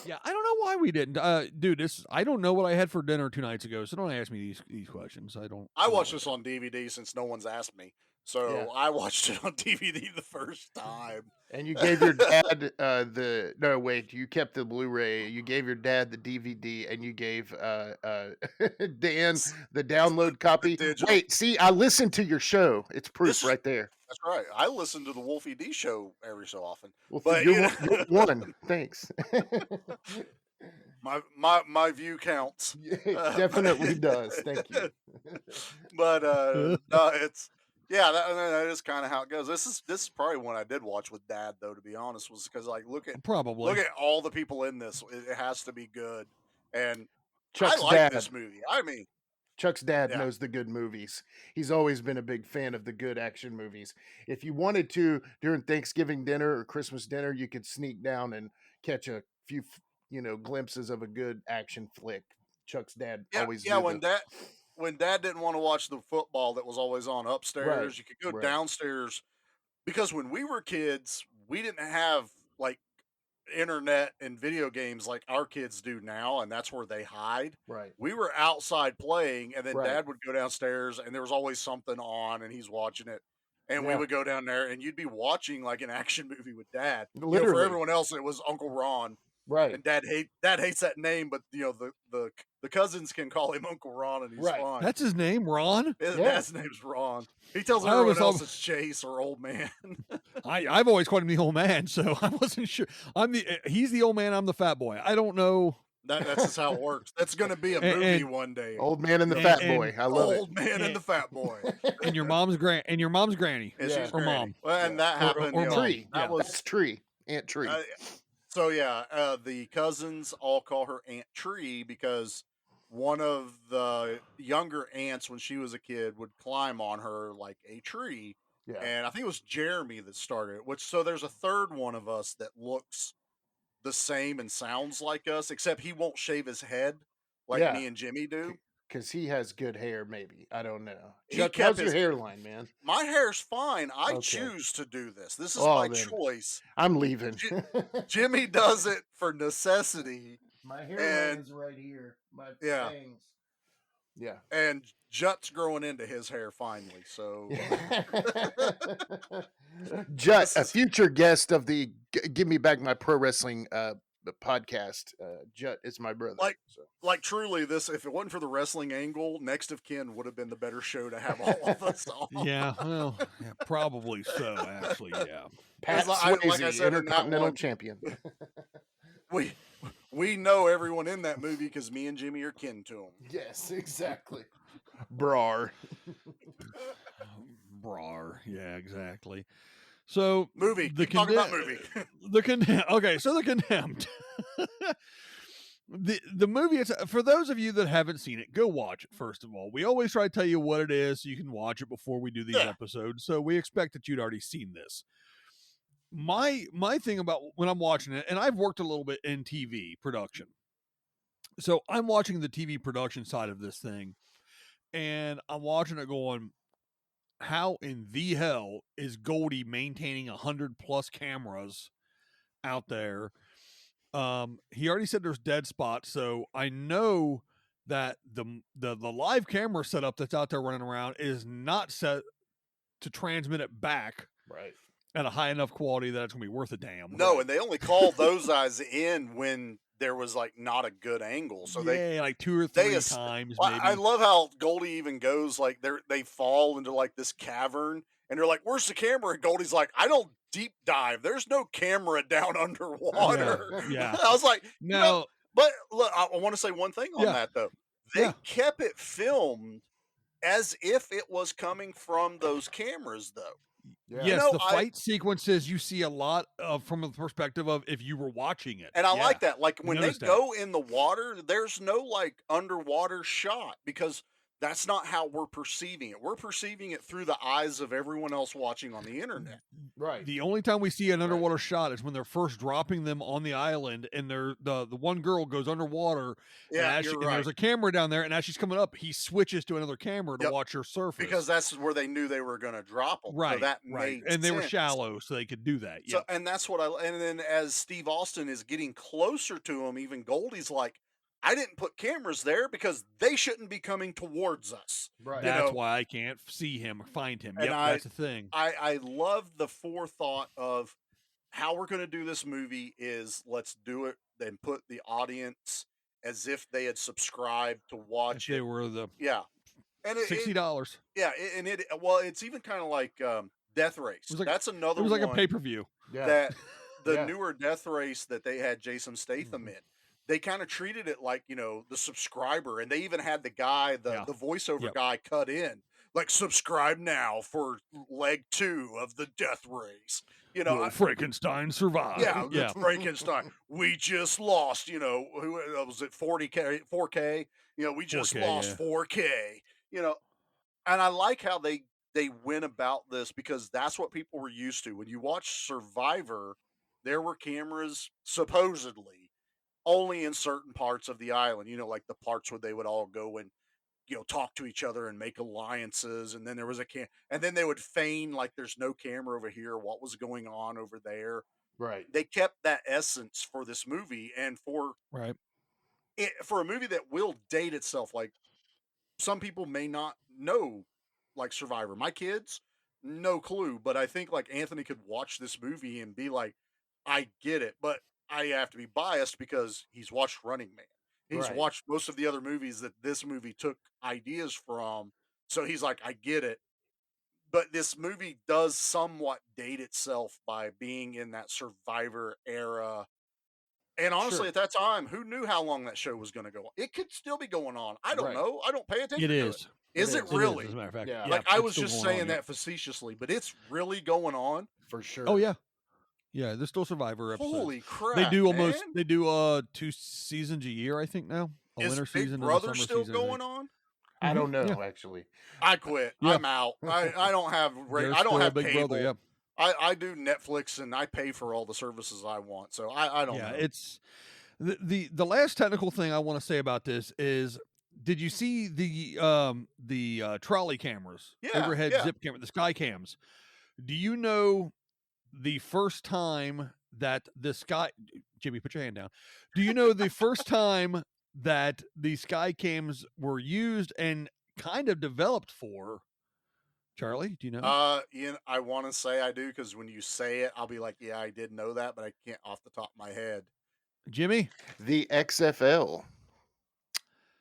Yeah, I don't know why we didn't. Dude, I don't know what I had for dinner 2 nights ago, so don't ask me these questions. I watched this on DVD since no one's asked me. So I watched it on DVD the first time. And you gave your dad you kept the Blu-ray. You gave your dad the DVD, and you gave Dan the download copy. Wait, see, I listened to your show. It's proof right there. That's right. I listen to the Wolfie D show every so often. Well, but you're one. Thanks. My view counts. It definitely does. Thank you. But no, Yeah, that is kind of how it goes. This is probably one I did watch with Dad, though. To be honest, was because like look at all the people in this. It has to be good, and Chuck's I like dad. this movie. I mean, Chuck's dad Yeah. knows the good movies. He's always been a big fan of the good action movies. If you wanted to during Thanksgiving dinner or Christmas dinner, you could sneak down and catch a few, glimpses of a good action flick. Chuck's dad always yeah. knew When Dad didn't want to watch the football that was always on upstairs, you could go right. downstairs because when we were kids, we didn't have like internet and video games like our kids do now, and that's where they hide. Right. We were outside playing, and then Right. Dad would go downstairs, and there was always something on, and he's watching it. And we Yeah. would go down there, and you'd be watching like an action movie with Dad. You know, for Literally. everyone else, it was Uncle Ron. Right. And Dad hates that name, but the cousins can call him Uncle Ron, and he's Right. fine. That's his name, Ron. His Yeah. dad's name's Ron. He tells I everyone always else thought- it's Chase or Old Man. I've always called him the old man, so I wasn't sure. He's the old man. I'm the fat boy. I don't know. That's just how it works. That's going to be a movie one day. Old Man and the Fat Boy. I love Old Man and the Fat Boy. And your mom's granny. And she's or granny. mom. Well, and that happened. Or you know, Tree. That was That's Tree. Aunt Tree. So yeah, the cousins all call her Aunt Tree because one of the younger aunts, when she was a kid, would climb on her like a tree. Yeah. And I think it was Jeremy that started it. So there's a third one of us that looks the same and sounds like us, except he won't shave his head like Yeah. me and Jimmy do. Because he has good hair, maybe. I don't know. He Chuck, kept how's your his- hairline, man? My hair's fine. I Okay. choose to do this. This is Oh, my then. choice. I'm leaving. Jimmy does it for necessity. My hairline is right here. My Yeah. bangs. Yeah. And Jut's growing into his hair finally. So Jut, a future guest of the Give Me Back My Pro Wrestling podcast. Jut is my brother. like truly, this if it wasn't for the wrestling angle, Next of Kin would have been the better show to have all of us on. Yeah, well, probably so. Actually, yeah. Pat Like I Swayze, said in that Intercontinental one- Champion. We know everyone in that movie because me and Jimmy are kin to him. Yes, exactly. Brar. Brar. Yeah, exactly. So Movie. The Keep talking about Condemned- movie. The Condemned. Okay, so The Condemned. the movie is, for those of you that haven't seen it, go watch it. First of all, we always try to tell you what it is so you can watch it before we do these episodes. So we expect that you'd already seen this. My thing about when I'm watching it, and I've worked a little bit in TV production, so I'm watching the TV production side of this thing, and I'm watching it going, how in the hell is Goldie maintaining 100+ cameras out there? He already said there's dead spots, so I know that the live camera setup that's out there running around is not set to transmit it back right at a high enough quality that it's gonna be worth a damn. No, and they only called those guys in when there was like not a good angle. So they like 2 or 3 times. Maybe. I love how Goldie even goes like they fall into like this cavern and they're like, "Where's the camera?" And Goldie's like, "I don't deep dive. There's no camera down underwater." Yeah. I was like, no. But look, I want to say one thing on Yeah. that though. They kept it filmed as if it was coming from those cameras, though. Yeah. Yes, the fight sequences you see a lot of from the perspective of if you were watching it. And I like that. Like when they Noticed that. go in the water, there's no like underwater shot because that's not how we're perceiving it. We're perceiving it through the eyes of everyone else watching on the internet. Right. The only time we see an underwater shot is when they're first dropping them on the island, and the one girl goes underwater. Yeah, and, you're and there's right. a camera down there, and as she's coming up, he switches to another camera to watch her surface. Because that's where they knew they were going to drop them. right, So that right, made and they were sense. shallow, so they could do that. Yeah, So, and that's what and then as Steve Austin is getting closer to him, even Goldie's like, I didn't put cameras there because they shouldn't be coming towards us. Right. that's why I can't see him or find him. And Yep, that's the thing. I love the forethought of how we're going to do this movie is let's do it and put the audience as if they had subscribed to watch If it. they were the And $60. Yeah, and it's even kind of like Death Race. It was like, That's another It was like a one pay-per-view. that the Yeah. newer Death Race that they had Jason Statham in. They kind of treated it like, the subscriber, and they even had the guy, the voiceover guy cut in. like subscribe now for leg 2 of the Death Race. You know, Will Frankenstein survive? Yeah, Frankenstein. We just lost. You know, who was it? 40K, 4K. You know, we just 4K, lost 4K. You know, and I like how they went about this because that's what people were used to. When you watch Survivor, there were cameras supposedly only in certain parts of the island. You know, like the parts where they would all go and talk to each other and make alliances, and then there was and then they would feign like there's no camera over here, what was going on over there. Right. They kept that essence for this movie, and for a movie that will date itself. Like, some people may not know, like, Survivor. My kids, no clue, but I think like Anthony could watch this movie and be like, I get it, but I have to be biased because he's watched Running Man. He's watched most of the other movies that this movie took ideas from. So he's like, I get it. But this movie does somewhat date itself by being in that Survivor era. And honestly, at that time, who knew how long that show was going to go on? It could still be going on. I don't know. I don't pay attention It to is. it. Is it really? As a matter of fact. Yeah. Like, I it's was still just going saying on, that facetiously, but it's really going on. For sure. Oh yeah. Yeah, there's still Survivor episodes. Holy crap! They do man. they do 2 seasons a year, I think now. A Is winter Big season Brother and a summer still season. I think. going on? I don't know, Yeah. actually. I quit. Yeah. I'm out. I don't have There's I don't still have Big cable. Brother, yeah. I do Netflix and I pay for all the services I want. So I don't know. It's the last technical thing I want to say about this is, did you see the trolley cameras, overhead zip camera, the sky cams? Do you know the first time that the sky, Jimmy, put your hand down. Do you know the first time that the sky cams were used and kind of developed for? Charlie, do you know? I want to say I do, because when you say it, I'll be like, yeah, I did know that, but I can't off the top of my head. Jimmy? The XFL.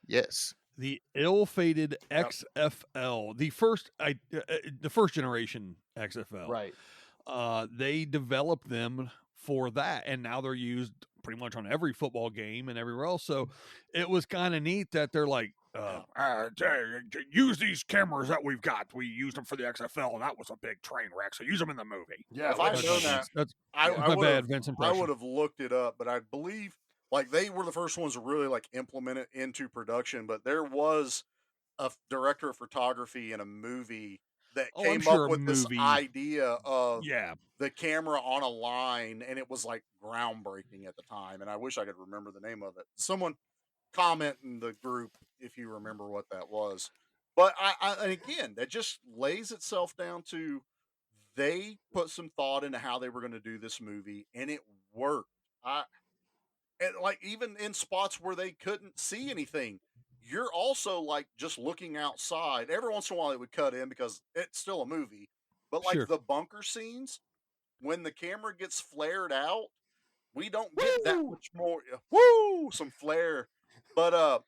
Yes. The ill-fated XFL, the first generation XFL. Right. They developed them for that, and now they're used pretty much on every football game and everywhere else. So it was kind of neat that they're like, use these cameras that we've got. We used them for the XFL, and that was a big train wreck. So use them in the movie. Yeah, if I'd known that, that's I my would bad, have, Vince I impression. would have looked it up, but I believe like they were the first ones to really like implement it into production. But there was a director of photography in a movie that came up with this idea of the camera on a line, and it was like groundbreaking at the time. And I wish I could remember the name of it. Someone comment in the group if you remember what that was. But and again, that just lays itself down to they put some thought into how they were going to do this movie, and it worked. And like even in spots where they couldn't see anything, you're also like just looking outside. Every once in a while, it would cut in because it's still a movie. But like the bunker scenes, when the camera gets flared out, we don't get that much more. Some flare, but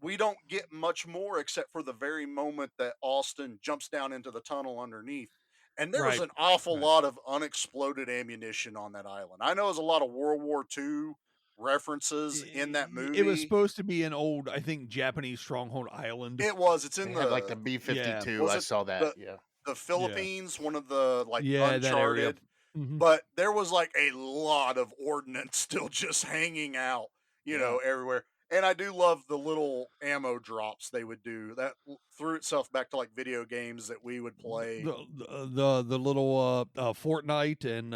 we don't get much more except for the very moment that Austin jumps down into the tunnel underneath. And there was an awful lot of unexploded ammunition on that island. I know there's a lot of World War II references in that movie. It was supposed to be an old, I think, Japanese stronghold island. It was. It's in They had like the B-52. I saw that. The Philippines, one of the like that area. Uncharted. But there was like a lot of ordnance still just hanging out, you know, everywhere. And I do love the little ammo drops they would do. That threw itself back to like video games that we would play. The little Fortnite and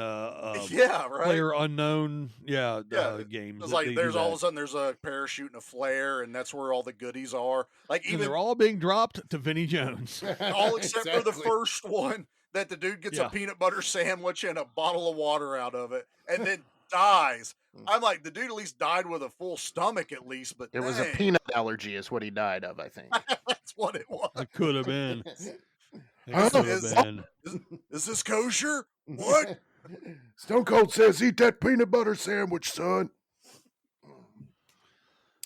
Player Unknown games. It's like there's all of a sudden there's a parachute and a flare, and that's where all the goodies are. Like even they're all being dropped to Vinnie Jones. all except for the first one that the dude gets a peanut butter sandwich and a bottle of water out of it, and then dies. I'm like, the dude at least died with a full stomach at least, but it was a peanut allergy is what he died of, I think. That's what it was. It could have been. Is this kosher? What? Stone Cold says, eat that peanut butter sandwich, son.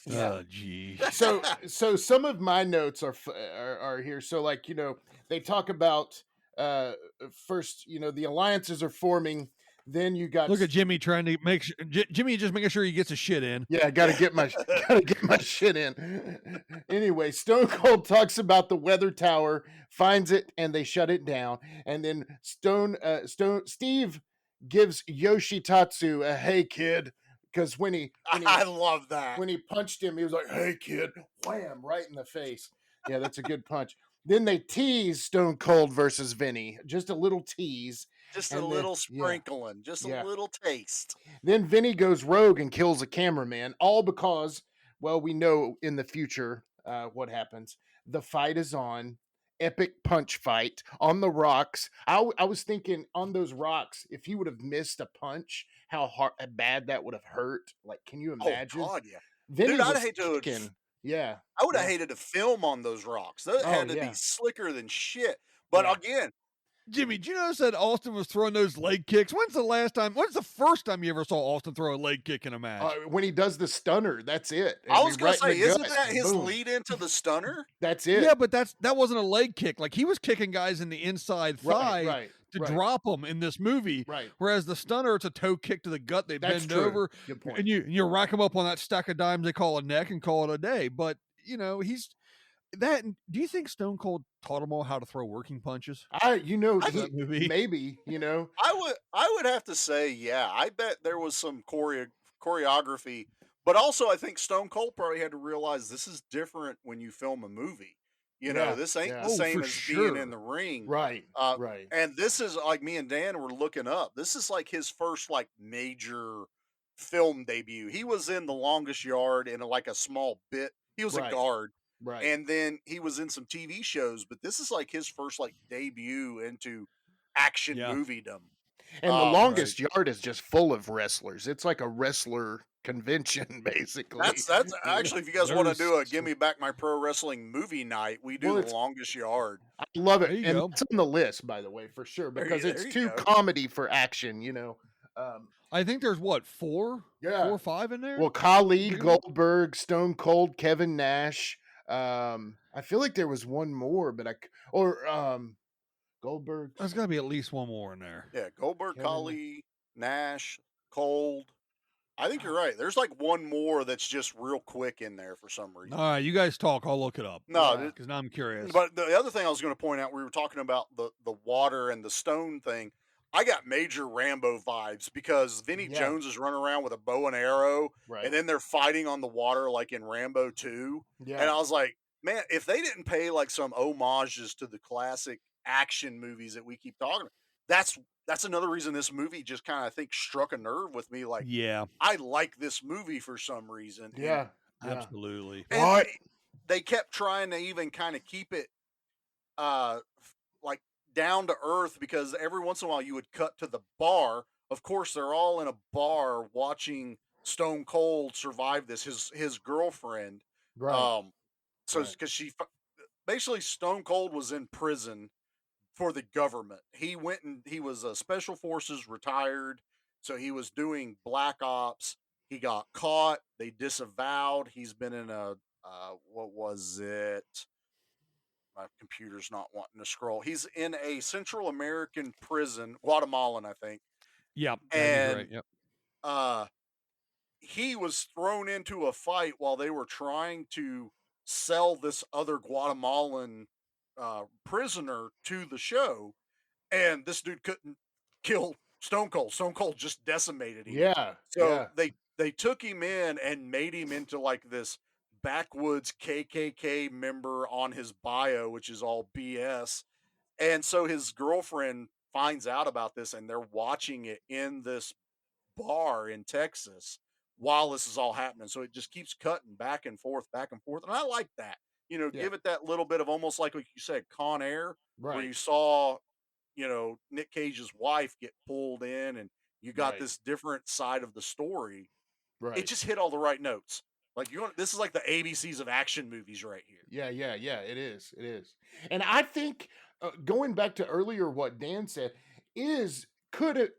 Oh, gee. So some of my notes are here. So like, you know, they talk about first, you know, the alliances are forming. Then you got Look at Jimmy trying to make sure. Jimmy just making sure he gets his shit in. Yeah, gotta get my shit in. Anyway, Stone Cold talks about the weather tower, finds it, and they shut it down. And then Steve gives Yoshitatsu a "Hey kid," because when he I love that. When he punched him, he was like, "Hey kid," wham, right in the face. Yeah, that's a good punch. Then they tease Stone Cold versus Vinny, just a little tease. Just a little sprinkling, just a little taste. Then Vinny goes rogue and kills a cameraman, all because, well, we know in the future what happens. The fight is on. Epic punch fight on the rocks. I was thinking on those rocks, if he would have missed a punch, how bad that would have hurt. Like, can you imagine? Oh, God, yeah. Vinny Dude, I'd hate to Yeah. I would have hated to film on those rocks. That had to be slicker than shit. But again, Jimmy, did you notice that Austin was throwing those leg kicks? When's the first time you ever saw Austin throw a leg kick in a match? When he does the stunner, that's it. I was going to say, isn't that his lead into the stunner? That's it. Yeah, but that wasn't a leg kick. Like, he was kicking guys in the inside thigh to drop them in this movie. Right. Whereas the stunner, it's a toe kick to the gut. They That's bend true. over. Good point. And you rack them up on that stack of dimes they call a neck and call it a day. But, do you think Stone Cold taught them all how to throw working punches? Maybe. I would have to say, yeah. I bet there was some choreography, but also I think Stone Cold probably had to realize this is different when you film a movie. This ain't the same as being in the ring, right? Right. And this is like me and Dan were looking up. This is like his first like major film debut. He was in The Longest Yard in like a small bit. He was a guard. Right. And then he was in some TV shows, but this is like his first like debut into action moviedom. And The Longest Yard is just full of wrestlers. It's like a wrestler convention, basically. That's actually, if you guys want to do a Give Me Back My Pro Wrestling movie night, we do The Longest Yard. I love it. And it's on the list, by the way, for sure, because it's too comedy for action, I think there's what, 4 or 5 in there? Well, Khali, Goldberg, Stone Cold, Kevin Nash. I feel like there was one more, but Goldberg. There's got to be at least one more in there. Yeah, Goldberg, Khali, Nash, Cold. I think you're right. There's like one more that's just real quick in there for some reason. All right, you guys talk. I'll look it up. No, because now I'm curious. But the other thing I was going to point out, we were talking about the water and the stone thing. I got major Rambo vibes because Vinnie Jones is running around with a bow and arrow, and then they're fighting on the water like in Rambo 2. Yeah. And I was like, man, if they didn't pay like some homages to the classic action movies that we keep talking about, that's another reason this movie just kind of, I think, struck a nerve with me. Like, I like this movie for some reason. Yeah, absolutely. And they kept trying to even kind of keep it like down to earth, because every once in a while you would cut to the bar. Of course, they're all in a bar watching Stone Cold survive this. His girlfriend, right? Because she basically, Stone Cold was in prison for the government. He was special forces, retired, so he was doing black ops. He got caught. They disavowed. He's been in a what was it? My computer's not wanting to scroll. He's in a Central American prison, Guatemalan, I think. Yep. And right. Yep. He was thrown into a fight while they were trying to sell this other Guatemalan prisoner to the show, and this dude couldn't kill Stone Cold. Stone Cold just decimated him. Yeah. So they took him in and made him into like this backwoods KKK member on his bio, which is all BS. And so his girlfriend finds out about this, and they're watching it in this bar in Texas while this is all happening. So it just keeps cutting back and forth. And I like that. Give it that little bit of almost like you said, Con Air, where you saw, Nick Cage's wife get pulled in, and you got this different side of the story. Right. It just hit all the right notes. Like this is like the ABCs of action movies right here. Yeah. It is. And I think going back to earlier, what Dan said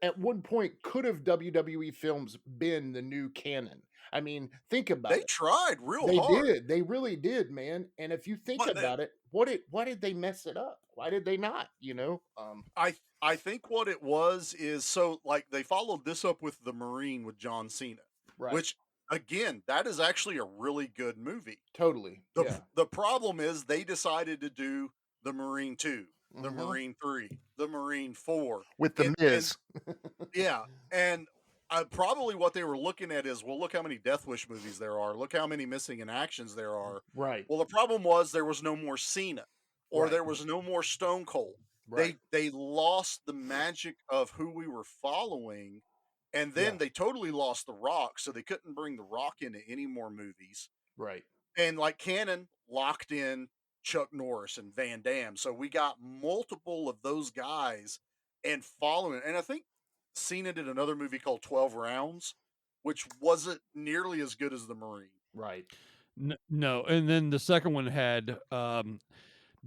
at one point could have WWE films been the new canon? I mean, think about They it. tried real They hard. did. They really did, man. And if you think about it, why did they mess it up? Why did they not? You know, I think what it was is so like they followed this up with The Marine with John Cena, right? Which again, that is actually a really good movie. Totally. The problem is they decided to do The Marine 2, The Marine 3, The Marine 4 with the Miz. Yeah, and probably what they were looking at is, well, look how many Death Wish movies there are. Look how many missing in actions there are. Right. Well, the problem was there was no more Cena, or there was no more Stone Cold. Right. They lost the magic of who we were following, and then they totally lost The Rock, so they couldn't bring The Rock into any more movies. Right. And like Canon locked in Chuck Norris and Van Damme, so we got multiple of those guys and following. And I think Cena did another movie called 12 Rounds, which wasn't nearly as good as The Marine. Right. No, and then the second one had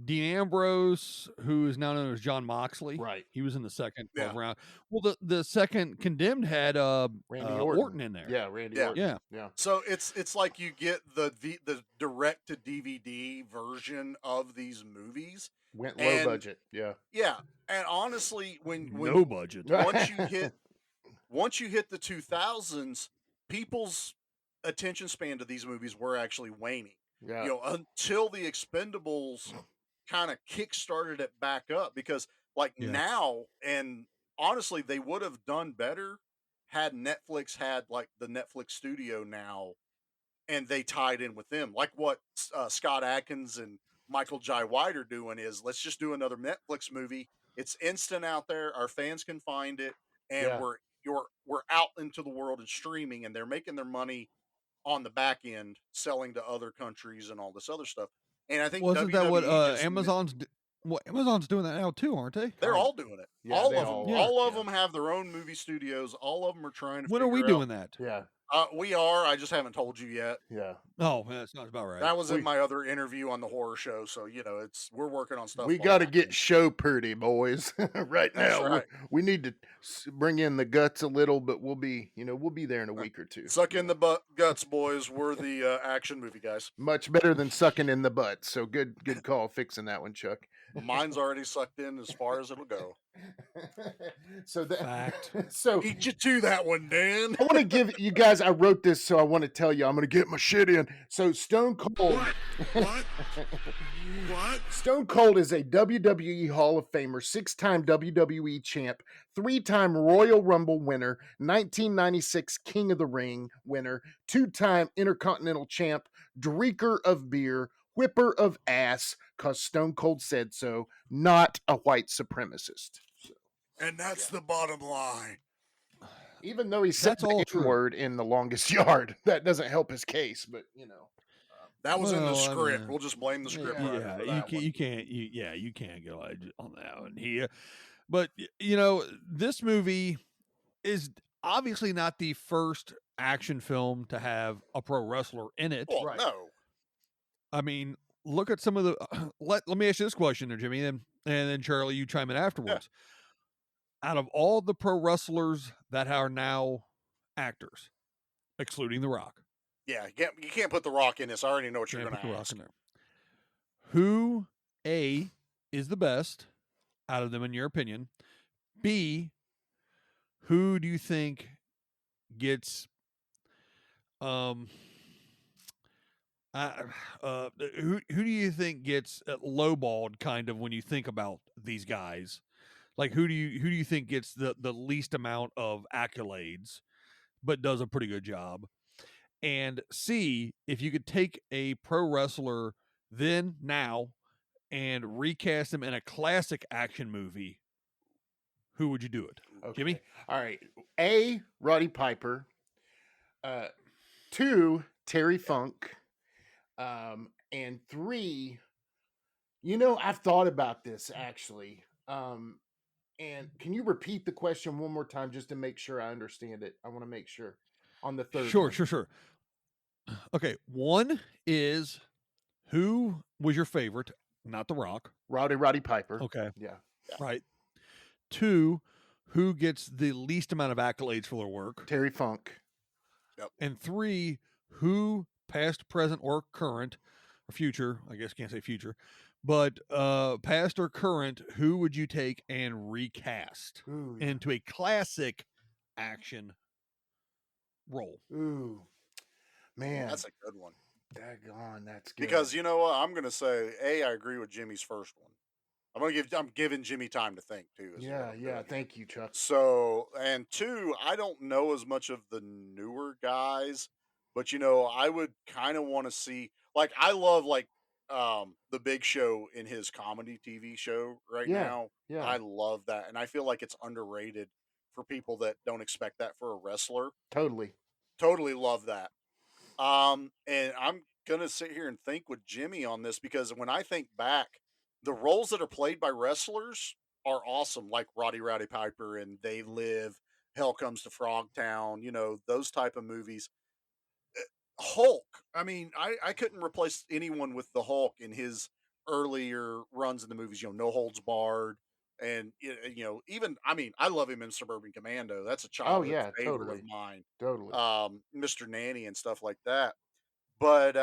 Dean Ambrose, who is now known as John Moxley. Right. He was in the second 12 round. Well, the second Condemned had Randy Orton in there. Yeah, Randy Orton. Yeah. So it's like you get the direct to DVD version of these movies. Went low budget. Yeah. Yeah. And honestly, when no budget. once you hit the 2000s, people's attention span to these movies were actually waning. Yeah. You know, until the Expendables kind of kick-started it back up, because like now, and honestly, they would have done better had Netflix had like the Netflix studio now, and they tied in with them. Like what Scott Adkins and Michael Jai White are doing is, let's just do another Netflix movie. It's instant out there. Our fans can find it, and we're out into the world and streaming, and they're making their money on the back end, selling to other countries and all this other stuff. And I think wasn't that what Amazon's Amazon's doing that now too, aren't they? They're all doing it. Yeah, all of them have their own movie studios. All of them are trying to. When are we doing that? Yeah. We are. I just haven't told you yet. Yeah. Oh, that sounds about right. That was in my other interview on the horror show. So, you know, we're working on stuff. We got to get show pretty, boys. Right now, right. we need to bring in the guts a little, but we'll be there in a week or two. Suck in the guts, boys. We're the action movie guys. Much better than sucking in the butt. So good call fixing that one, Chuck. Mine's already sucked in as far as it'll go. So fact. So beat you to that one, Dan. I want to give you guys. I wrote this, so I want to tell you. I'm going to get my shit in. So Stone Cold. What? Stone Cold is a WWE Hall of Famer, 6-time WWE champ, 3-time Royal Rumble winner, 1996 King of the Ring winner, 2-time Intercontinental champ, drinker of beer, whipper of ass, cause Stone Cold said so, not a white supremacist. So, and that's the bottom line. Even though he said the N-word in The Longest Yard, that doesn't help his case, but that was in the script. We'll just blame the script. You can't go on that one here. But this movie is obviously not the first action film to have a pro wrestler in it. Well, no. I mean, look at some of the. Let me ask you this question, there, Jimmy, and then Charlie, you chime in afterwards. Yeah. Out of all the pro wrestlers that are now actors, excluding The Rock. Yeah, you can't put The Rock in this. I already know what you're going to ask. Who, A, is the best out of them, in your opinion? B, who do you think gets who do you think gets lowballed kind of when you think about these guys? Like who do you think gets the least amount of accolades but does a pretty good job? And C, if you could take a pro wrestler then now and recast him in a classic action movie, who would you do it? Okay. Jimmy? All right. A, Roddy Piper. 2, Terry Funk. And 3, I've thought about this actually. And can you repeat the question one more time just to make sure I understand it? I want to make sure on the third. Sure. Okay. 1 is, who was your favorite? Not The Rock. Roddy Piper. Okay. Yeah. Right. 2, who gets the least amount of accolades for their work? Terry Funk. Yep. And 3, who, past, present, or current, or future, I guess can't say future, but past or current, who would you take and recast into a classic action role? Ooh, man, That's a good one. Daggone, that's good. Because you know what, I'm gonna say, I agree with Jimmy's first one. I'm giving Jimmy time to think too. Yeah. Thank you, Chuck. So, and 2, I don't know as much of the newer guys, but I would kind of want to see. Like, I love the Big Show in his comedy TV show right now. Yeah. I love that, and I feel like it's underrated for people that don't expect that for a wrestler. Totally Love that. And I'm gonna sit here and think with Jimmy on this because when I think back, the roles that are played by wrestlers are awesome, like Roddy Piper and They Live, Hell Comes to Frogtown, those type of movies. Hulk. I mean, I couldn't replace anyone with the Hulk in his earlier runs in the movies, No Holds Barred. And even I love him in Suburban Commando. That's a childhood favorite of mine. Totally. Mr. Nanny and stuff like that. But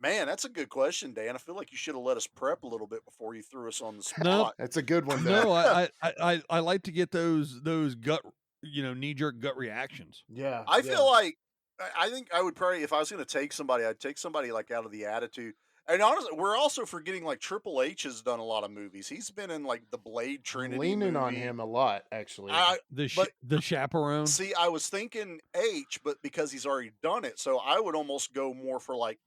man, that's a good question, Dan. I feel like you should have let us prep a little bit before you threw us on the spot. No, that's a good one. No, I like to get those gut, knee jerk gut reactions. Yeah, I feel like I think I would probably, if I was going to take somebody, I'd take somebody like out of the Attitude. And honestly, we're also forgetting like Triple H has done a lot of movies. He's been in like the Blade Trinity. Leaning movie. on him a lot, actually. The Chaperone. See, I was thinking H, but because he's already done it, so I would almost go more for like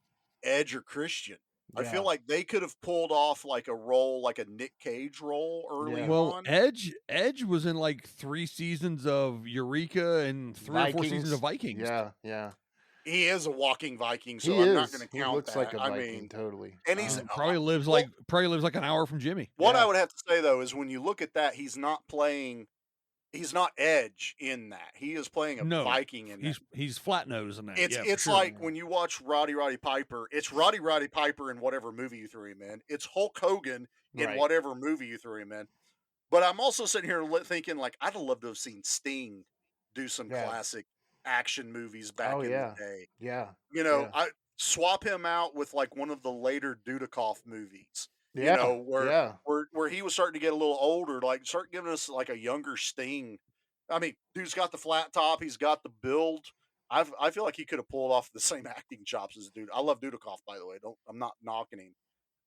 Edge or Christian. I feel like they could have pulled off like a role, like a Nick Cage role early on. Edge was in like 3 seasons of Eureka and 3 or 4 seasons of Vikings. Yeah. He is a walking Viking, so he I'm is. not going to count He looks that. like a Viking, totally. And he's probably lives like an hour from Jimmy. What I would have to say though is when you look at that, he's not Edge in that. He is playing a Viking in that. He's flat nose in that. It's like when you watch Roddy Piper, it's Roddy Piper in whatever movie you threw him in. It's Hulk Hogan in whatever movie you threw him in. But I'm also sitting here thinking like I'd love to have seen Sting do some classic action movies back in the day. Yeah. I swap him out with like one of the later Dudikoff movies. Yeah. Where he was starting to get a little older, like start giving us like a younger Sting. I mean, dude's got the flat top, he's got the build. I feel like he could have pulled off the same acting chops as dude. I love Dudikoff, by the way. I'm not knocking him.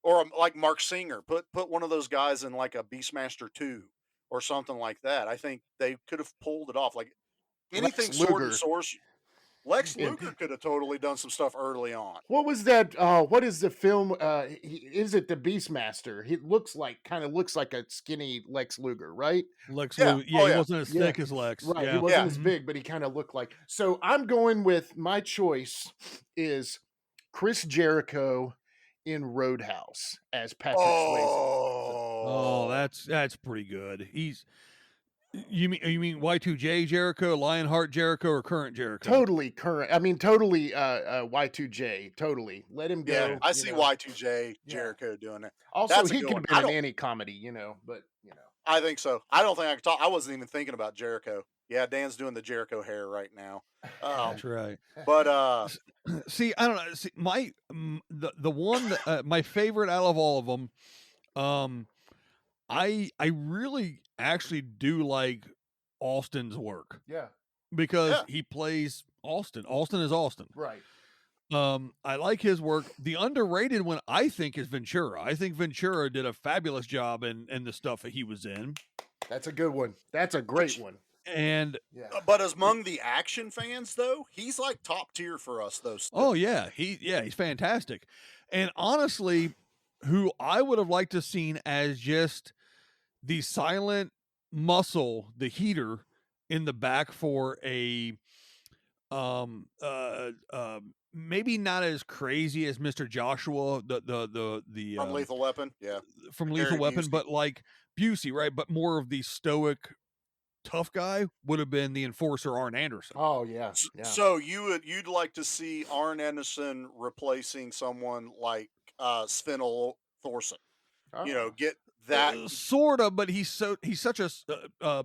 Or like Mark Singer, put one of those guys in like a Beastmaster 2 or something like that. I think they could have pulled it off. Like anything sword and sorcery. Lex Luger could have totally done some stuff early on. What was that? What is the film? Is it the Beastmaster? He kind of looks like a skinny Lex Luger, right? Luger, he wasn't as thick as Lex. Right, he wasn't as big, but he kind of looked like. So I'm going with my choice is Chris Jericho in Roadhouse as Patrick Swayze. Oh, that's pretty good. You mean Y2J Jericho, Lionheart Jericho, or current Jericho? Totally current. I mean, totally Y2J. Totally. Let him go. Yeah, I see Y2J Jericho doing it. Also, he could have been in any comedy, but I think so. I don't think I could talk. I wasn't even thinking about Jericho. Yeah, Dan's doing the Jericho hair right now. That's right. But see, I don't know. See, the one that, my favorite out of all of them, I really actually do like Austin's work. Yeah. Because he plays Austin. Austin is Austin. Right. I like his work. The underrated one, I think, is Ventura. I think Ventura did a fabulous job in the stuff that he was in. That's a good one. That's a great one. And but as among the action fans, though, he's like top tier for us, though. Oh yeah, he's fantastic. And honestly, who I would have liked to seen as just the silent muscle, the heater in the back for a maybe not as crazy as Mr. Joshua, the from Lethal Weapon, from Lethal Weapon, but like Busey, right? But more of the stoic, tough guy would have been the enforcer Arn Anderson. Oh yeah. So you'd like to see Arn Anderson replacing someone like Sven Thorson. Get that sort of, but he's such a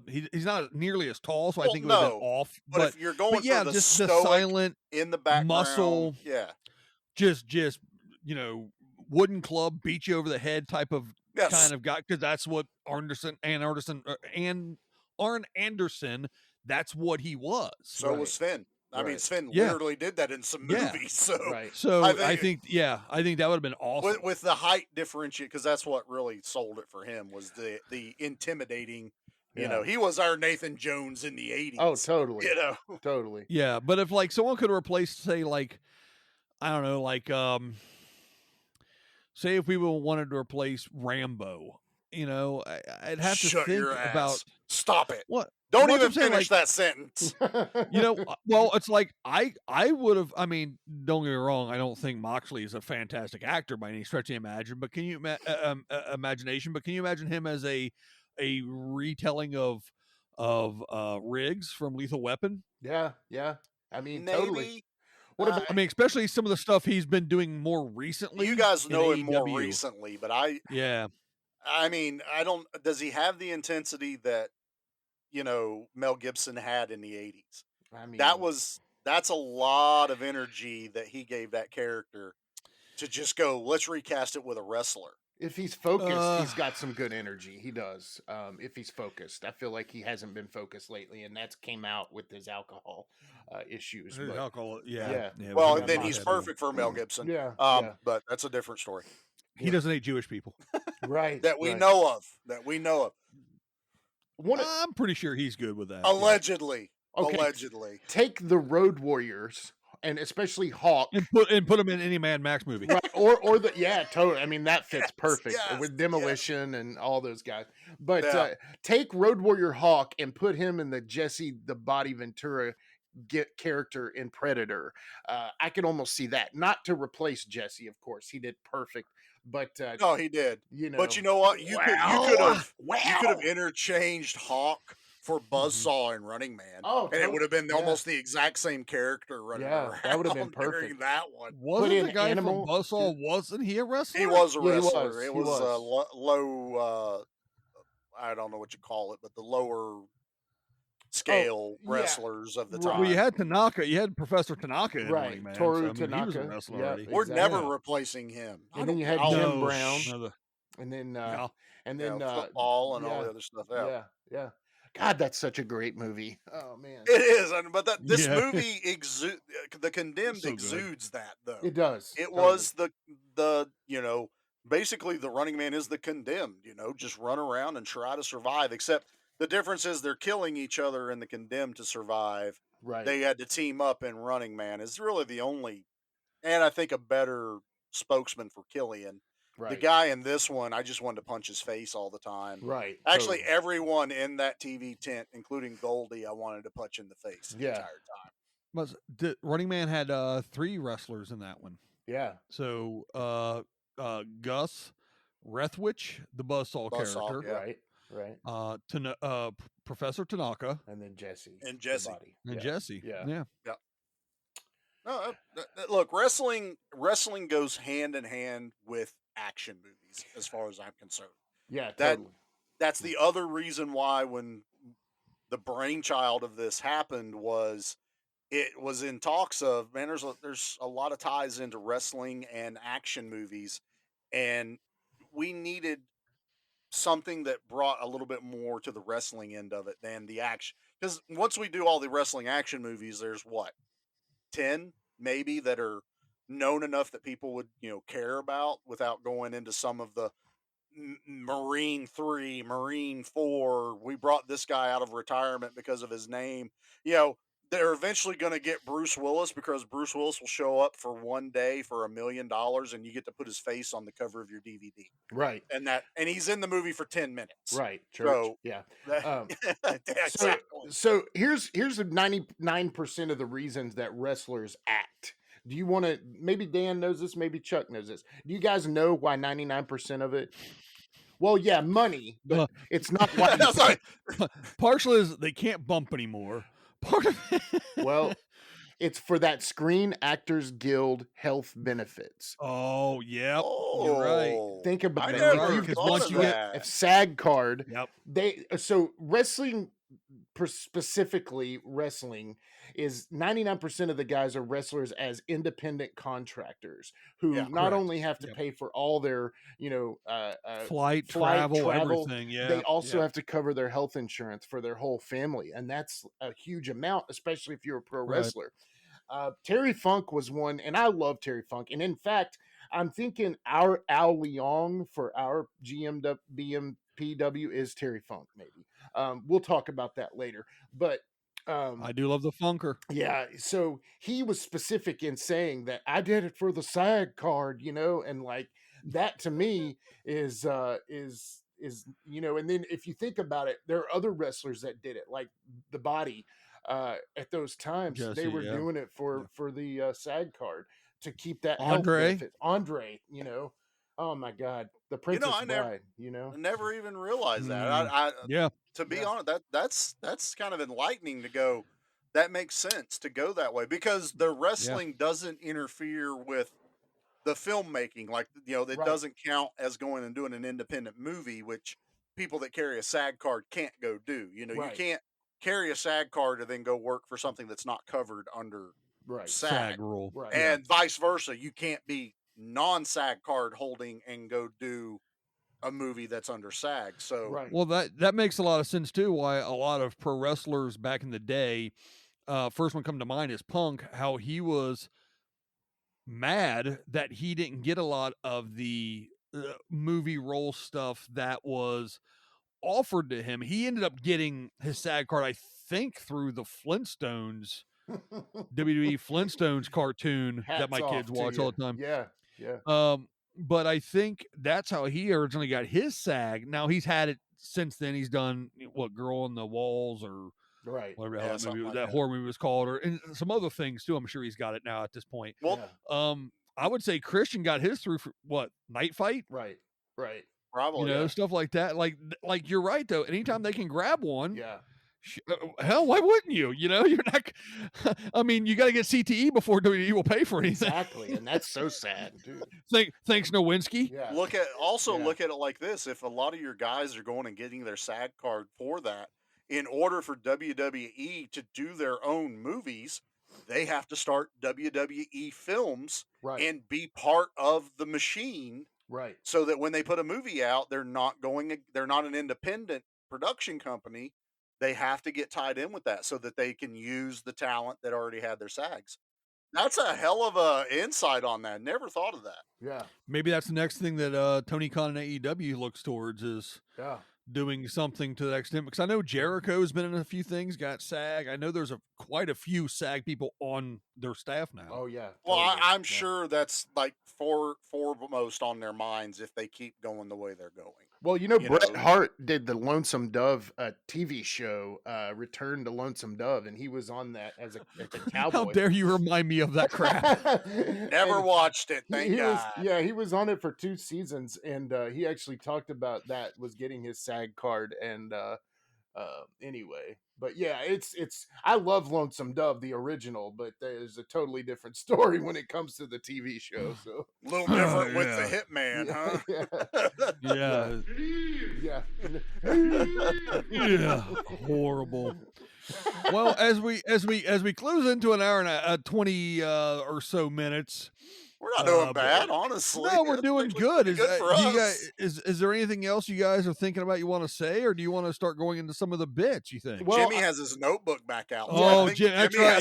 he's not nearly as tall, so I think it would have been off. But if you're going yeah, for the just the stoic silent in the background, muscle, yeah, just wooden club beat you over the head type of kind of guy, because that's what Arn Anderson, that's what he was. So was Sven. I mean, Sven Yeah. literally did that in some movies. So, so I think that would have been awesome with the height differentiate, because that's what really sold it for him, was the intimidating. You know, he was our Nathan Jones in the 80s. Oh, totally. You know, totally. Yeah, but if like someone could replace, say, like, I don't know, like say if we wanted to replace Rambo, you know, I'd have to Shut think your ass. about. Stop it. What? Don't What even I'm saying, finish like, that sentence. You know, well, it's like I would have. I mean, don't get me wrong. I don't think Moxley is a fantastic actor by any stretch of imagination. But can you imagination? But can you imagine him as a retelling of Riggs from Lethal Weapon? Yeah. I mean, Maybe. totally. What about? I mean, especially some of the stuff he's been doing more recently. You guys know him more AEW. recently, but Yeah. I mean, I don't. Does he have the intensity that, you know, Mel Gibson had in the 80s? I mean, that's a lot of energy that he gave that character to just go, let's recast it with a wrestler. If he's focused, he's got some good energy. He does. If he's focused, I feel like he hasn't been focused lately, and that's came out with his alcohol issues. His but, alcohol, Well, and then he's perfect for Mel Gibson. Yeah. But that's a different story. He doesn't hate Jewish people. Right. That we know of. That we know of. I'm pretty sure he's good with that. Allegedly. Okay. Allegedly. Take the Road Warriors, and especially Hawk, and put him in any Mad Max movie. right? Or the totally. I mean, that fits perfect with Demolition and all those guys. But take Road Warrior Hawk and put him in the Jesse the Body Ventura character in Predator. I could almost see that. Not to replace Jesse, of course, he did perfect. But no, he did. You know, but you know what? You could have interchanged Hawk for Buzzsaw and Running Man. Oh, and it would have been almost the exact same character running around. That would have been perfect. During that one. Wasn't the guy from Buzzsaw? Wasn't he a wrestler? He was a wrestler. He It was a low. I don't know what you call it, but the lower scale wrestlers of the time. Well, you had Tanaka. You had Professor Tanaka in right? Running Man. Toru so, I mean, Tanaka. He was a wrestler already. We're never replacing him. And then you had Jim Brown. And then football and all the other stuff. Yeah. God, that's such a great movie. Oh man, it is. But this movie The Condemned exudes that though. It does. It was the basically the Running Man is the Condemned. Just run around and try to survive. Except the difference is they're killing each other in the Condemned to survive. Right. They had to team up in Running Man. Is really the only, and I think a better spokesman for Killian. Right. The guy in this one, I just wanted to punch his face all the time. Right. Actually, everyone in that TV tent, including Goldie, I wanted to punch in the face the entire time. Running Man had 3 wrestlers in that one. Yeah. So Gus Rethwich, the Buzzsaw character. Yeah. Right. Professor Tanaka. And then Jesse. Jesse. Yeah. No, look, wrestling goes hand in hand with action movies, as far as I'm concerned. Yeah, totally. That's the other reason why when the brainchild of this happened was it was in talks of, man, there's a lot of ties into wrestling and action movies, and we needed something that brought a little bit more to the wrestling end of it than the action. Because once we do all the wrestling action movies, there's 10 maybe that are known enough that people would care about without going into some of the Marine 3, Marine 4. We brought this guy out of retirement because of his name. They're eventually going to get Bruce Willis because Bruce Willis will show up for one day for $1 million and you get to put his face on the cover of your DVD. Right. And he's in the movie for 10 minutes. Right. Church. So, yeah. Exactly. So here's the 99% of the reasons that wrestlers act. Do you want to, maybe Dan knows this, maybe Chuck knows this. Do you guys know why 99% of it? Well, yeah, money, but it's not why. Partially is they can't bump anymore. Part of it. Well, It's for that Screen Actors Guild health benefits. Oh, yep. You're right. Think about I it. never If thought of that. if SAG card, yep. So wrestling, specifically wrestling, is 99% of the guys are wrestlers as independent contractors who not correct. only have to pay for all their, flight, travel, everything. Yeah. They also have to cover their health insurance for their whole family, and that's a huge amount, especially if you're a pro wrestler. Terry Funk was one, and I love Terry Funk. And in fact, I'm thinking our Al Leong for our BMPW is Terry Funk, maybe. We'll talk about that later. But I do love the Funker. Yeah, so he was specific in saying that I did it for the SAG card, and like that to me is and then if you think about it, there are other wrestlers that did it, like the Body. At those times, they were doing it for the SAG card to keep that health benefit. Andre, oh my God, the Princess Bride. I never even realized that. To be honest, that's kind of enlightening to go. That makes sense to go that way because the wrestling doesn't interfere with the filmmaking. Like, it doesn't count as going and doing an independent movie, which people that carry a SAG card can't go do. You can't carry a SAG card and then go work for something that's not covered under SAG rule. And vice versa. You can't be non-SAG card holding and go do a movie that's under SAG. So well, that makes a lot of sense too. Why a lot of pro wrestlers back in the day, first one come to mind is Punk. How he was mad that he didn't get a lot of the movie role stuff that was offered to him. He ended up getting his SAG card, I think, through the Flintstones, WWE Flintstones cartoon that my kids watch all the time. Yeah. But I think that's how he originally got his SAG. Now he's had it since then. He's done Girl on the Walls or whatever that horror movie was called, or and some other things too. I'm sure he's got it now at this point. Well, I would say Christian got his through for Night Fight, right, probably, stuff like that. Like you're right though. Anytime they can grab one, yeah. Hell, why wouldn't you? You're not. I mean, you got to get CTE before WWE will pay for anything. Exactly, and that's so sad, dude. Thanks, Nowinski. Yeah. Look at it like this: if a lot of your guys are going and getting their SAG card for that, in order for WWE to do their own movies, they have to start WWE films and be part of the machine, so that when they put a movie out, they're not an independent production company. They have to get tied in with that so that they can use the talent that already had their SAGs. That's a hell of a insight on that. Never thought of that. Yeah. Maybe that's the next thing that Tony Khan and AEW looks towards is doing something to that extent. Because I know Jericho's been in a few things, got SAG. I know there's quite a few SAG people on their staff now. Oh, yeah. Well, I'm sure that's like foremost on their minds if they keep going the way they're going. Well, Bret Hart did the Lonesome Dove TV show, Return to Lonesome Dove, and he was on that as a cowboy. How dare you remind me of that crap? Never watched it, thank God. He was on it for 2 seasons, and he actually talked about that, was getting his SAG card, and anyway. But yeah, it's I love Lonesome Dove, the original, but there's a totally different story when it comes to the TV show. So a little different with the Hitman, huh? Yeah. Horrible. Well, as we close into an hour and 20 or so minutes. We're not doing bad, honestly. No, we're doing good. Good for us. Is there anything else you guys are thinking about you want to say, or do you want to start going into some of the bits, you think? Well, Jimmy has his notebook back out. Oh, Jimmy, that's right.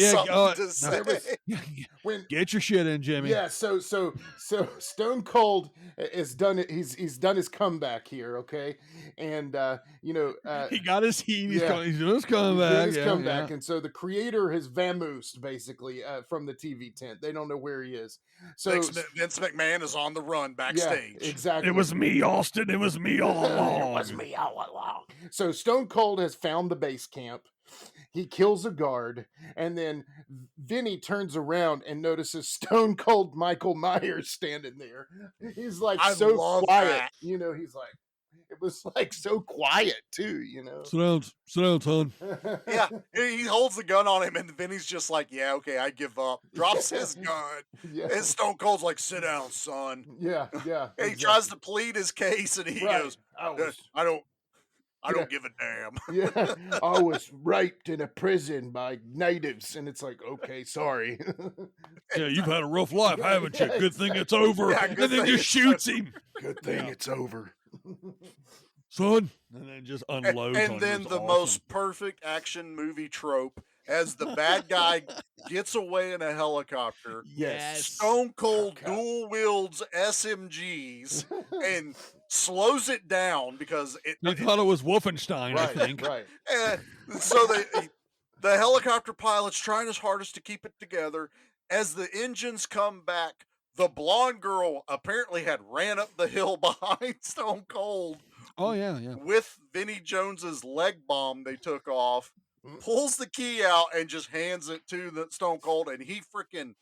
Get your shit in, Jimmy. Yeah, so Stone Cold is done. He's done his comeback here, okay? And he got his heat. He's doing his comeback. And so the creator has vamoosed basically from the TV tent. They don't know where he is. So Vince McMahon is on the run backstage. Yeah, exactly. It was me, Austin. It was me all along. It was me all along. So Stone Cold has found the base camp. He kills a guard, and then Vinny turns around and notices Stone Cold Michael Myers standing there. He's like so quiet. That. He's like, It was like so quiet too, you know. Sit down, son. Yeah, he holds the gun on him, and Vinny's just like, "Yeah, okay, I give up." Drops his gun, and Stone Cold's like, "Sit down, son." Yeah. And he tries to plead his case, and he goes, "I don't give a damn." Yeah, I was raped in a prison by natives, and it's like, okay, sorry. Yeah, you've had a rough life, haven't you? Good thing it's over. Yeah, And then just shoots him. Good thing it's over. Son. And then just unloads on And then him. the most perfect action movie trope, as the bad guy gets away in a helicopter. Yes. Stone Cold dual wields SMGs and slows it down because They thought it was Wolfenstein, I think. Right. And so the helicopter pilot's trying his hardest to keep it together. As the engines come back, the blonde girl apparently had ran up the hill behind Stone Cold. Oh, yeah. With Vinnie Jones's leg bomb they took off, pulls the key out and just hands it to the Stone Cold, and he freaking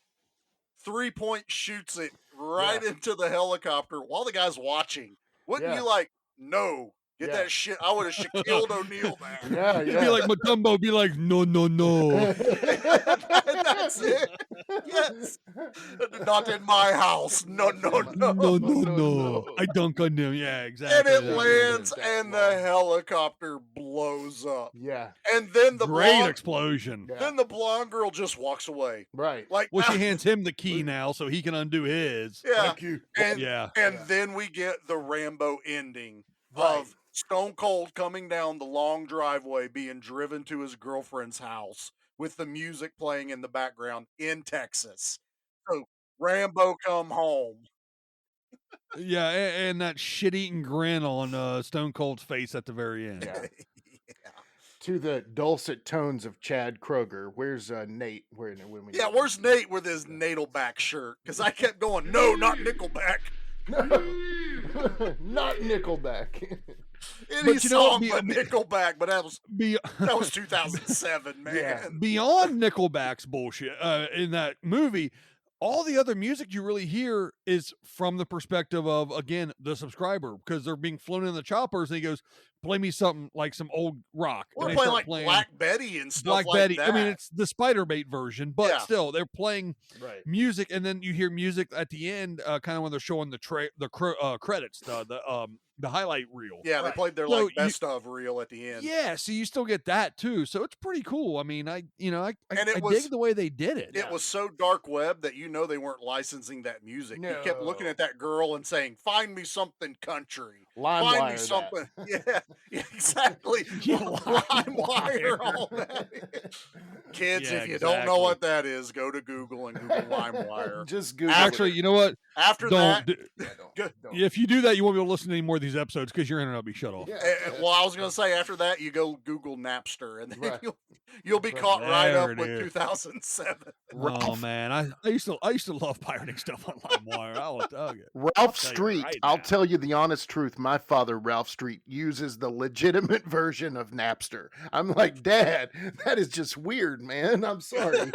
3-point shoots it right into the helicopter while the guy's watching. Wouldn't you like, no, get that shit? I would have Shaquille O'Neal there. Yeah. It'd be like Matumbo, be like, no. That's it. Yes. Not in my house. No. No. I dunk on them. Yeah, exactly. And it lands, and the helicopter blows up. Yeah. And then the great explosion. Then the blonde girl just walks away. Right. Like, Well, she hands him the key now so he can undo his. Yeah. Thank you. And then we get the Rambo ending of Stone Cold coming down the long driveway, being driven to his girlfriend's house with the music playing in the background in Texas. So Rambo come home. Yeah, and that shit-eating grin on Stone Cold's face at the very end. Yeah. To the dulcet tones of Chad Kroger. Where's Nate? Where's Nate with his Nadelback shirt? Because I kept going, no, not Nickelback. No, not Nickelback. Any song but Nickelback, but that was 2007, man. Yeah. Beyond Nickelback's bullshit in that movie, all the other music you really hear is from the perspective of, again, the subscriber, because they're being flown in the choppers, and he goes, play me something like some old rock. We're playing like Black Betty and stuff like that. I mean, it's the Spider-Bait version, but still, they're playing right. music, and then you hear music at the end, kind of when they're showing the credits, the highlight reel. Yeah, they played their best of reel at the end. Yeah, so you still get that too. So it's pretty cool. I mean, I dig the way they did it. It was so dark web that they weren't licensing that music. No. He kept looking at that girl and saying, "Find me something country. LimeWire Find me something." Yeah, exactly. LimeWire all that. Kids, if you don't know what that is, go to Google and Google LimeWire. Just Google. Actually, you know what? After don't. Don't. If you do that, you won't be able to listen to any more of these episodes because your internet will be shut off. Yeah. Well, I was going to say after that, you go Google Napster, and then you'll be caught right up with 2007. Oh man, I used to love pirating stuff on LimeWire. I'll tell you. Ralph Street. I'll tell you the honest truth. My father, Ralph Street, uses the legitimate version of Napster. I'm like, Dad, that is just weird, man. I'm sorry.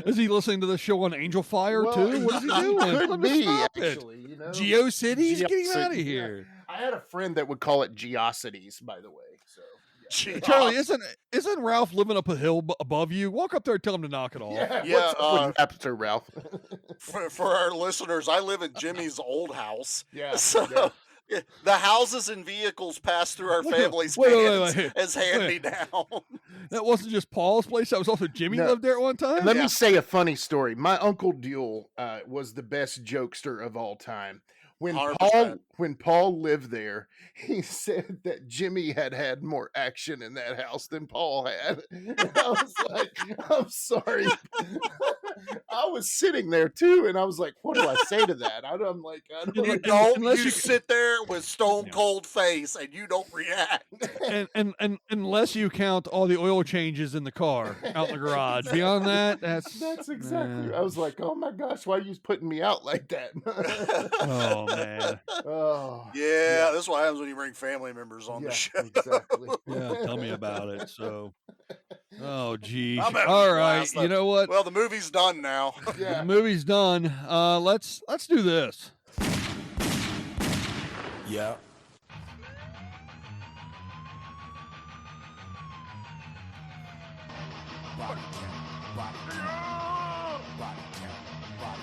Is he listening to the show on Angel Fire too? What is he doing? Could be, actually. You know? GeoCities? Get him out of here. I had a friend that would call it Geocities, by the way. So. Yeah. Charlie, isn't Ralph living up a hill above you? Walk up there and tell him to knock it off. Yeah, what's up with Napster, Ralph? for our listeners, I live in Jimmy's old house. Yeah. So the houses and vehicles pass through our family's hands as hand-me-down. That wasn't just Paul's place. That was also Jimmy lived there at one time. Let me say a funny story. My Uncle Duel was the best jokester of all time. When Paul lived there, he said that Jimmy had more action in that house than Paul had. And I was like, I'm sorry. I was sitting there too, and I was like, what do I say to that? I'm like, I don't know. You sit there with stone cold face and you don't react. And unless you count all the oil changes in the car out in the garage. Beyond that, that's exactly. I was like, oh my gosh, why are you putting me out like that? Oh man. Oh yeah, that's what happens when you bring family members on the show. Exactly. Yeah, tell me about it. So, oh geez. All right, you know what? Well, the movie's done now. The movie's done. Let's do this. Yeah. Body count, body count, body count, body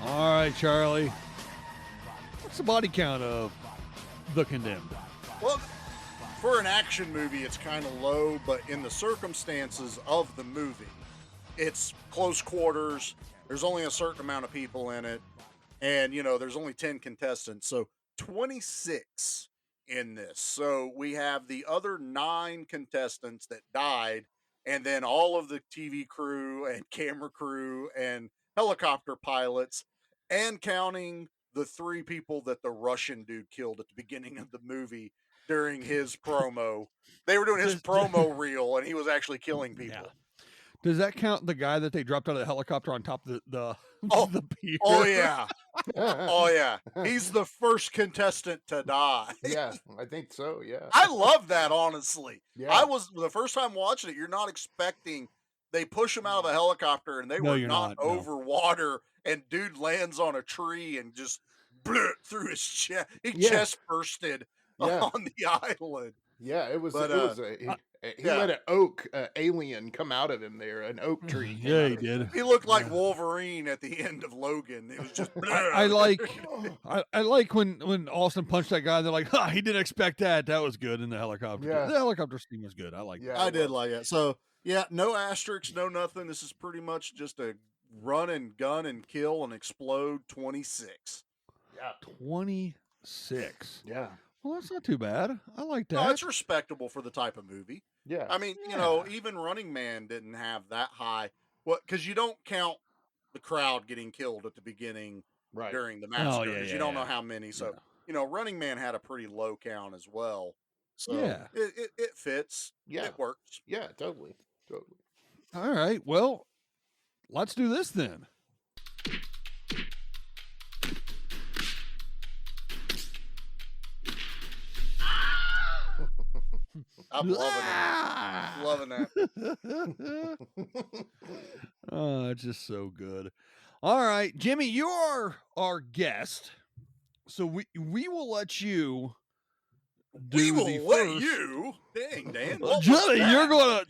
count. All right, Charlie. What's the body count of The Condemned? Well, for an action movie, it's kind of low, but in the circumstances of the movie, it's close quarters. There's only a certain amount of people in it. And, there's only 10 contestants. So 26 in this. So we have the other 9 contestants that died, and then all of the TV crew and camera crew and helicopter pilots, and counting the 3 people that the Russian dude killed at the beginning of the movie during his promo. They were doing his promo reel, and he was actually killing people. Yeah. Does that count the guy that they dropped out of the helicopter on top of the pier? Oh, yeah. Oh, yeah. He's the first contestant to die. Yeah, I think so, yeah. I love that, honestly. Yeah. I was, the first time watching it, you're not expecting, they push him out of a helicopter, and they No, were you're not not, no. over water, and dude lands on a tree and just bleh, through his chest. He Yeah. chest bursted Yeah. on the island. Yeah, it was. But, He let an oak alien come out of him there, an oak tree. came Yeah, out he of him. did. He looked like Wolverine at the end of Logan. It was just. I like when Austin punched that guy. They're like, he didn't expect that. That was good in the helicopter. Yeah. The helicopter scene was good. I like that. I did like it. So yeah, no asterisks, no nothing. This is pretty much just a run and gun and kill and explode 26. Yeah. 26. Yeah. Well, that's not too bad. I like that. No, it's respectable for the type of movie. Yeah. I mean, even Running Man didn't have that high. Well, because you don't count the crowd getting killed at the beginning Right. during the massacre. yeah, 'cause yeah, you don't know yeah. how many. So, Running Man had a pretty low count as well. So Yeah. it fits. Yeah. It works. Yeah, totally. Totally. All right. Well, let's do this then. I'm loving that. Oh, it's just so good. All right, Jimmy, you're our guest, so we will let you. We do will the let first- you. Dang, Dan. Well, What was Jimmy, that? you're gonna.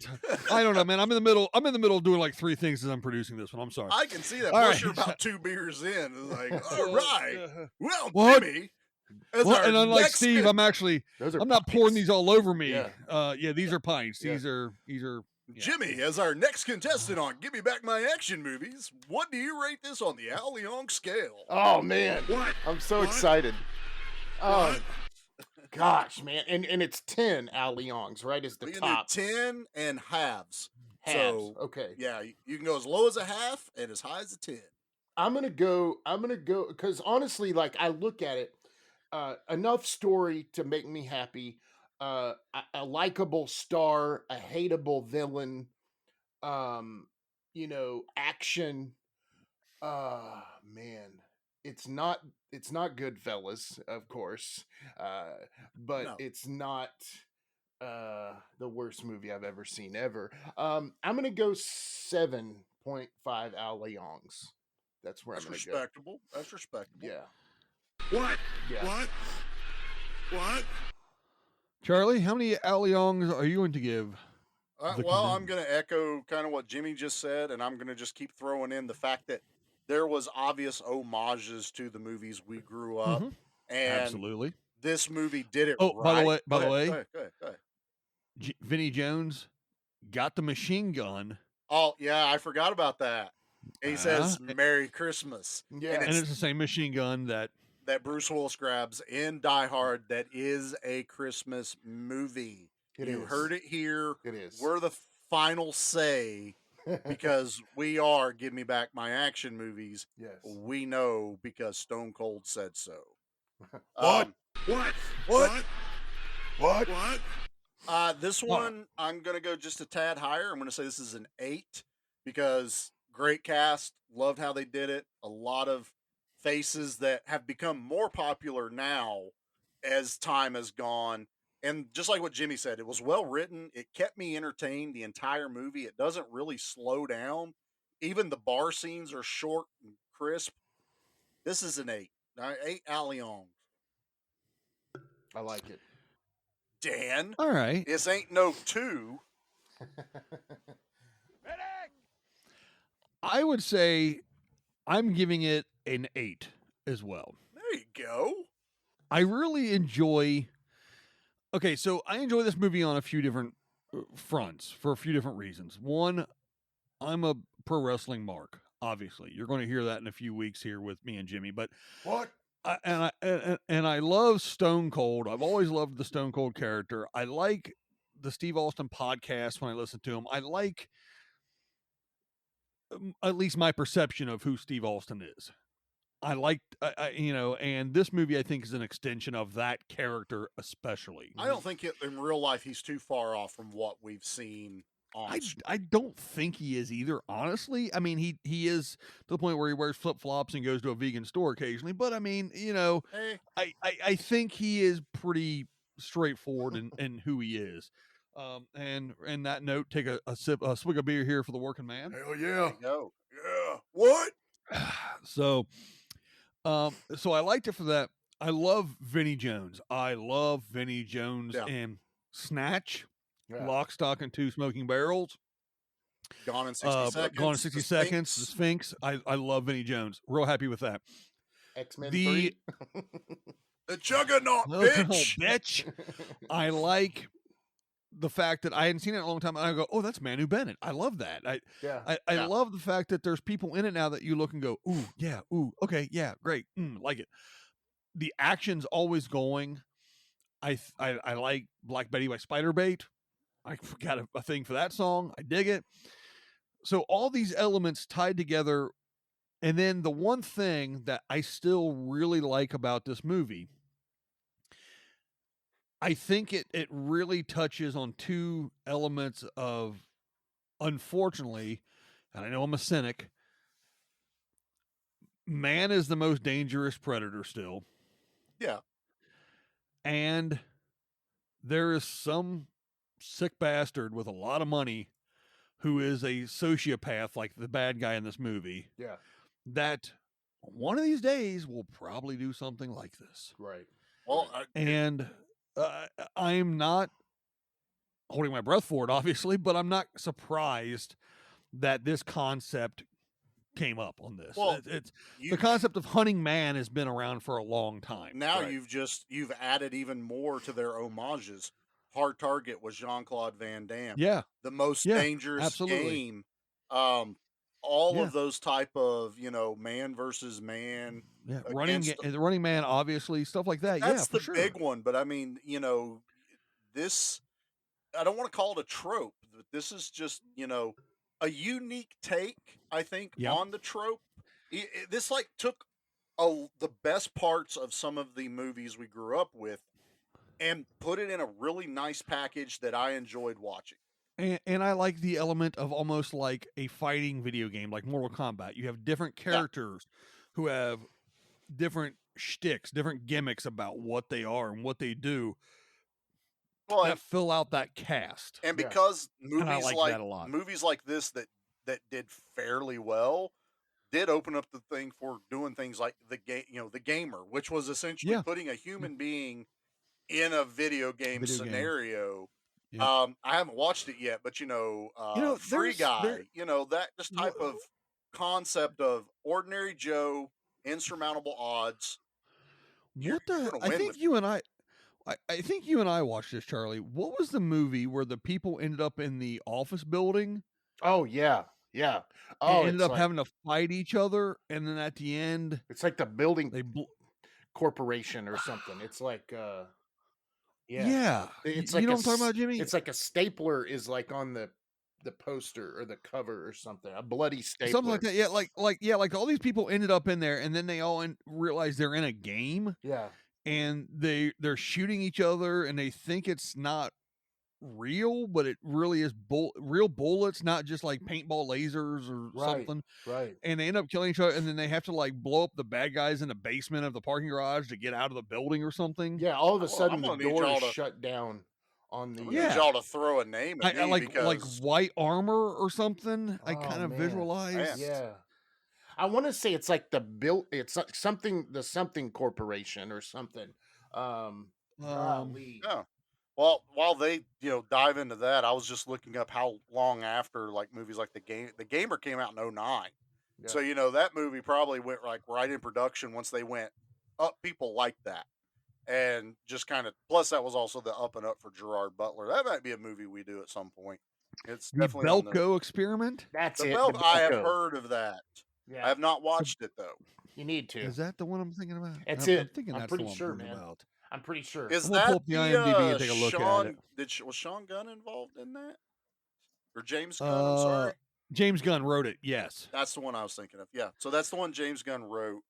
I don't know, man. I'm in the middle. I'm in the middle of doing like 3 things as I'm producing this one. I'm sorry. I can see that. All Plus, right. you're about 2 beers in. It's like, all right. Well, What? Jimmy. As Well, our and unlike next Steve, con- I'm not pouring these all over me. Yeah. These are pints. Yeah. These are. Yeah. Jimmy, as our next contestant on Give Me Back My Action Movies, what do you rate this on the Al Leong scale? Oh man. What? I'm so What? excited. Oh What? gosh, man. And it's 10 Al Leongs, right? Is the We can top. do 10 and halves. Halves. So, Okay. yeah, you can go as low as a half and as high as a 10. I'm gonna go because honestly, like I look at it, enough story to make me happy, a likable star, a hateable villain, action. Man, it's not Goodfellas, of course, but No. it's not the worst movie I've ever seen ever. I'm gonna go 7.5 Al Leongs. That's where That's I'm gonna respectable. That's respectable. go. Yeah. What? Yeah. What? What? Charlie, how many Al Leongs are you going to give? The Well, I'm Condemned? going to echo kind of what Jimmy just said, and I'm going to just keep throwing in the fact that there was obvious homages to the movies we grew up, Mhm. and Absolutely. this movie did it Oh, right. by the way- by the Go way- ahead, go ahead. Vinnie Jones got the machine gun, Oh, yeah, I forgot about that. He says Uh-huh. Merry Christmas. Yeah. And and it's the same machine gun that. that Bruce Willis grabs in Die Hard that is a Christmas movie. It You is. heard it here. It is. We're the final say because we are Give Me Back My Action Movies. Yes. We know because Stone Cold said so. What? What? What? What? What? This one, I'm going to go just a tad higher. I'm going to say this is an 8 because great cast. Loved how they did it. A lot of faces that have become more popular now as time has gone. And just like what Jimmy said, it was well written. It kept me entertained the entire movie. It doesn't really slow down. Even the bar scenes are short and crisp. This is an 8. All right, 8 Allions. I like it. Dan. All right. This ain't no 2. I would say I'm giving it an 8 as well. There you go. I really enjoy. Okay, so I enjoy this movie on a few different fronts for a few different reasons. One, I'm a pro wrestling mark. Obviously, you're going to hear that in a few weeks here with me and Jimmy. But what? I love Stone Cold. I've always loved the Stone Cold character. I like the Steve Austin podcast when I listen to him. I like at least my perception of who Steve Austin is. I like, and this movie I think is an extension of that character, especially. I don't think in real life he's too far off from what we've seen on. I don't think he is either, honestly. I mean, he is to the point where he wears flip flops and goes to a vegan store occasionally. But I mean, Hey. I think he is pretty straightforward in who he is. And that note, take a swig of beer here for the working man. Hell yeah. Go. Yeah. What? So I liked it for that. I love Vinnie Jones. I love Vinnie Jones and Snatch, Lock, Stock, and Two Smoking Barrels. Gone in 60 Seconds. Gone in 60 Seconds. The Sphinx. I love Vinnie Jones. Real happy with that. X-Men 3. The Juggernaut, Oh, bitch. bitch. I like the fact that I hadn't seen it in a long time, and I go, "Oh, that's Manu Bennett." I love that. I love the fact that there's people in it now that you look and go, "Ooh, yeah, ooh, okay, yeah, great, like it." The action's always going. I like Black Betty by Spiderbait. I got a thing for that song. I dig it. So all these elements tied together, and then the one thing that I still really like about this movie, I think it really touches on two elements of, unfortunately, and I know I'm a cynic, man is the most dangerous predator still. Yeah. And there is some sick bastard with a lot of money who is a sociopath like the bad guy in this movie. Yeah. That one of these days will probably do something like this. Right. Well, I'm not holding my breath for it, obviously, but I'm not surprised that this concept came up on this. Well, the concept of hunting man has been around for a long time. Now you've added even more to their homages. Hard Target was Jean-Claude Van Damme. Yeah. The Most Dangerous Game. All of those type of, man versus man. Yeah, running man, obviously, stuff like that. That's for the sure. big one. But I mean, this, I don't want to call it a trope, but this is just, a unique take, I think, on the trope. This took the best parts of some of the movies we grew up with and put it in a really nice package that I enjoyed watching. And I like the element of almost like a fighting video game, like Mortal Kombat. You have different characters who have different shticks, different gimmicks about what they are and what they do. Well, that fill out that cast. And because movies movies like this that did fairly well did open up the thing for doing things like the gamer, which was essentially putting a human being in a video game scenario. Yeah. I haven't watched it yet, but Free Guy, that this type of concept of ordinary Joe, insurmountable odds. I think you and I watched this, Charlie. What was the movie where the people ended up in the office building? Oh yeah. Oh, and ended up having to fight each other, and then at the end, it's like the building corporation or something. It's like it's like you know what I'm talking about, Jimmy? It's like a stapler is like on the poster or the cover or something. A bloody stapler, something like that. Yeah, like all these people ended up in there, and then they all realize they're in a game. Yeah, and they're shooting each other, and they think it's not real, but it really is real bullets, not just like paintball lasers or something. Right. And they end up killing each other, and then they have to like blow up the bad guys in the basement of the parking garage to get out of the building or something. Yeah, all of a sudden the door is shut down on the. Need y'all to throw a name at me like white armor or something. I kind of visualized. Yeah. I want to say it's like it's like the something corporation or something. Golly. Yeah. Well, while they dive into that, I was just looking up how long after like movies like the Gamer came out in '09. Yeah. So that movie probably went like right in production once they went up. People like that, and just kind of plus that was also the up and up for Gerard Butler. That might be a movie we do at some point. It's The definitely on the Belko experiment. That's the it. Bel. The I have Belko. heard of that. Yeah. I have not watched it though. You need to. Is that the one I'm thinking about? It's I'm it. thinking I'm that's pretty the one sure, I'm thinking man. about. I'm pretty sure. Is I'm gonna pull that up the IMDb and take a look at it. Was Sean Gunn involved in that? Or James Gunn? I'm sorry. James Gunn wrote it. Yes. That's the one I was thinking of. Yeah. So that's the one James Gunn wrote.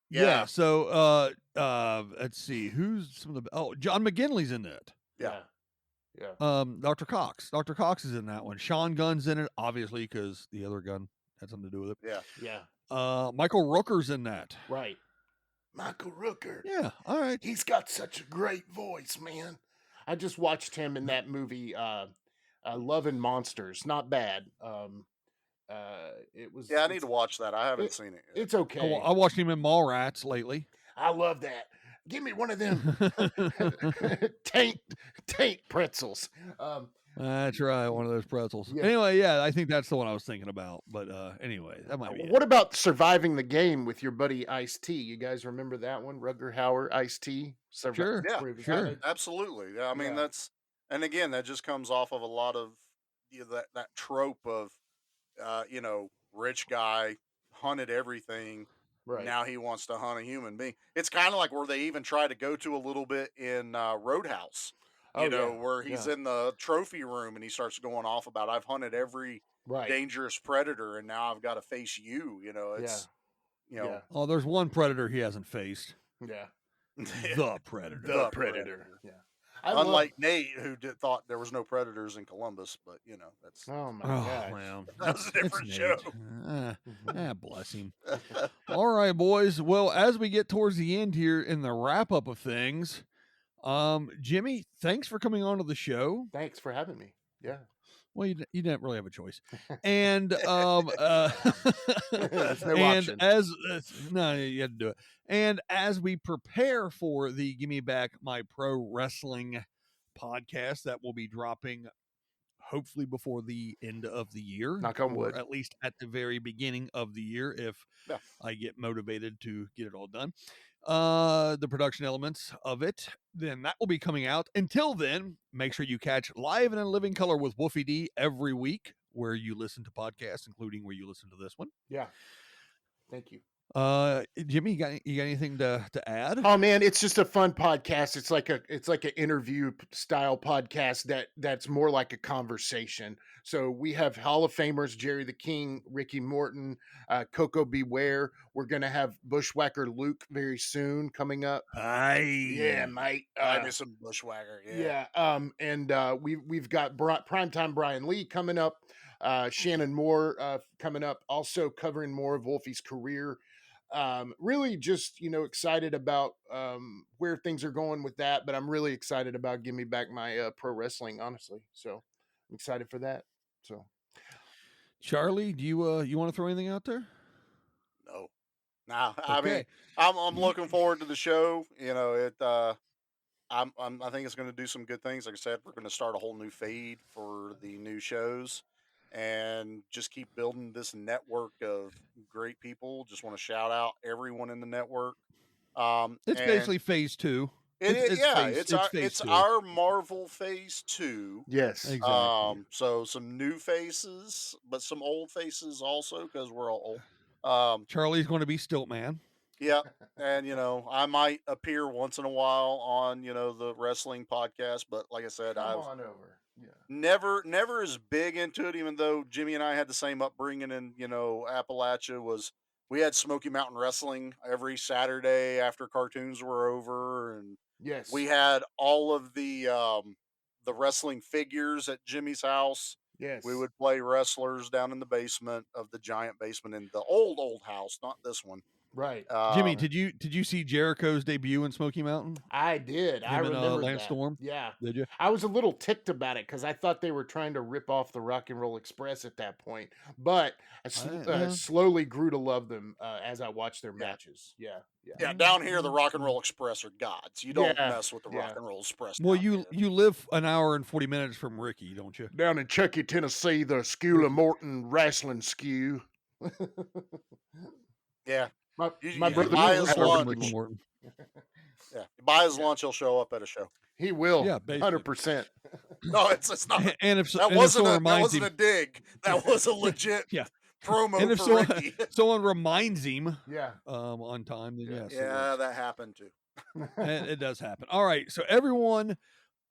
Yeah. So let's see who's some of the John McGinley's in it. Yeah. Yeah. Dr. Cox. Dr. Cox is in that one. Sean Gunn's in it, obviously, because the other gun had something to do with it. Yeah. Yeah. Michael Rooker's in that. Right. Michael Rooker. Yeah. All right. He's got such a great voice, man. I just watched him in that movie, Love and Monsters. Not bad. It was. Yeah, I need to watch that. I haven't seen it yet. It's okay. I watched him in Mallrats lately. I love that. Give me one of them taint pretzels. That's right, one of those pretzels. Yeah. Anyway, yeah, I think that's the one I was thinking about. But anyway, that might be it. What about Surviving the Game with your buddy Ice-T? You guys remember that one? Rutger Hauer, Ice-T? Sure. Yeah, sure. Absolutely. Yeah, I mean, Yeah. that's, and again, that just comes off of a lot of that trope of, rich guy hunted everything. Right. Now he wants to hunt a human being. It's kind of like where they even try to go to a little bit in Roadhouse. Where he's in the trophy room and he starts going off about, I've hunted every dangerous predator and now I've got to face you. It's, Oh, there's one predator he hasn't faced. Yeah. The predator. The predator. Yeah. Unlike Nate, who thought there was no predators in Columbus, but that's oh my gosh. Well, that's a different show. Bless him. All right, boys. Well, as we get towards the end here in the wrap up of things, Jimmy, thanks for coming on to the show. Thanks for having me. Yeah. Well, you didn't really have a choice, and There's no option. No, you had to do it. And as we prepare for the Give Me Back My Pro Wrestling podcast that will be dropping hopefully before the end of the year, knock on wood, or at least at the very beginning of the year, if I get motivated to get it all done. The production elements of it, then that will be coming out. Until then, make sure you catch Live and in Living Color with Wolfie D every week where you listen to podcasts, including where you listen to this one. Yeah. Thank you. Jimmy, you got anything to add? Oh man, it's just a fun podcast. It's like an interview style podcast that's more like a conversation. So we have Hall of Famers Jerry the King, Ricky Morton, Coco Beware. We're gonna have Bushwhacker Luke very soon coming up. Yeah, mate. I miss some Bushwhacker. Yeah. And we've got Primetime Brian Lee coming up. Shannon Moore coming up, also covering more of Wolfie's career. Really just, excited about where things are going with that, but I'm really excited about Give Me Back My Pro Wrestling, honestly. So I'm excited for that. So Charlie, do you want to throw anything out there? No. Nah, Okay. I mean, I'm looking forward to the show. I think it's going to do some good things. Like I said, we're going to start a whole new feed for the new shows and just keep building this network of great people. Just want to shout out everyone in the network. It's basically phase 2. It's our Marvel phase 2. Yes, exactly. So some new faces, but some old faces also because we're all old. Charlie's going to be Stiltman. Yeah, and I might appear once in a while on the wrestling podcast, but like I said, come on over. Yeah. Never as big into it. Even though Jimmy and I had the same upbringing in Appalachia, we had Smoky Mountain Wrestling every Saturday after cartoons were over, and yes, we had all of the wrestling figures at Jimmy's house. Yes, we would play wrestlers down in the basement of the giant basement in the old house, not this one. Right. Jimmy, did you see Jericho's debut in Smoky Mountain? I did. I remember Lance that. Storm. Yeah. Did you? I was a little ticked about it because I thought they were trying to rip off the Rock and Roll Express at that point. But I slowly grew to love them as I watched their matches. Yeah. Yeah, down here, the Rock and Roll Express are gods. You don't mess with the Rock and Roll Express. Well, you live an hour and 40 minutes from Ricky, don't you? Down in Chucky, Tennessee, the Skula Morton wrestling skew. Yeah. My brother buy his lunch. Yeah, buy his lunch, he'll show up at a show. He will. Yeah, 100%. No, it's not. And if that wasn't a dig. That was a legit promo and if for Ricky. someone reminds him yeah on time, then yes. Yeah, that happened too. It does happen. All right, so everyone,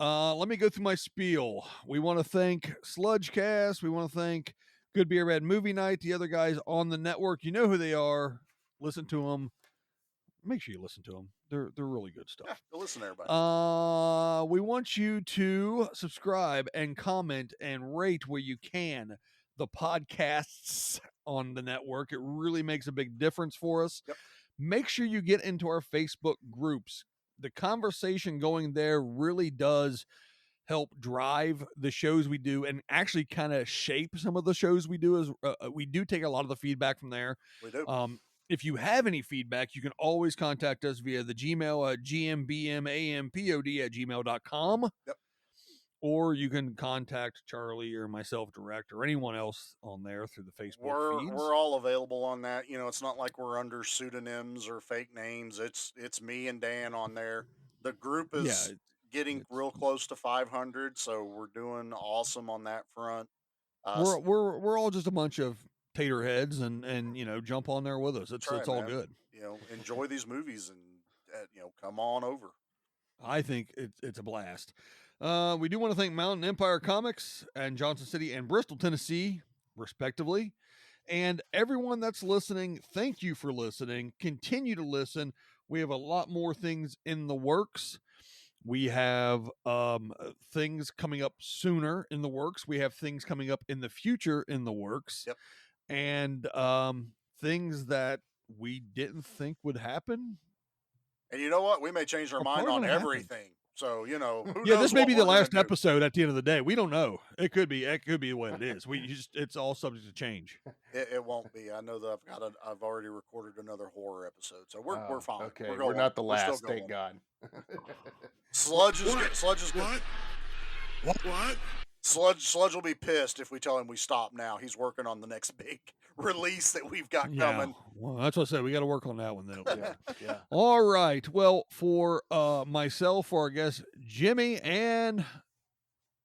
let me go through my spiel. We want to thank Sludgecast. We want to thank Good Beer Bad Movie Night, the other guys on the network. You know who they are. Listen to them. Make sure you listen to them. They're really good stuff. Yeah, go listen to everybody. We want you to subscribe and comment and rate where you can the podcasts on the network. It really makes a big difference for us. Yep. Make sure you get into our Facebook groups. The conversation going there really does help drive the shows we do and actually kind of shape some of the shows we do. As we do take a lot of the feedback from there. We do. If you have any feedback, you can always contact us via the Gmail at gmbmampod@gmail.com. Yep. Or you can contact Charlie or myself direct or anyone else on there through the Facebook feeds. We're all available on that. You know, it's not like we're under pseudonyms or fake names. It's me and Dan on there. The group is getting real close to 500, so we're doing awesome on that front. We're all just a bunch of tater heads and jump on there with us. It's all good. Enjoy these movies and come on over. I think it's a blast. We do want to thank Mountain Empire Comics and Johnson City and Bristol, Tennessee, respectively. And everyone that's listening, thank you for listening. Continue to listen. We have a lot more things in the works. We have things coming up sooner in the works. We have things coming up in the future in the works. Yep. And things that we didn't think would happen. And you know what? We may change our mind on everything. So, who knows this may be the last do. episode at the end of the day. We don't know. It could be what it is. It's all subject to change. It won't be. I know that I've already recorded another horror episode. So we're fine. Okay. We're not the last, thank God. Sludge is good. What? Sludge will be pissed if we tell him we stop now. He's working on the next big release that we've got coming. Well, that's what I said. We got to work on that one, though. Yeah. All right. Well, for myself, for our guests, Jimmy and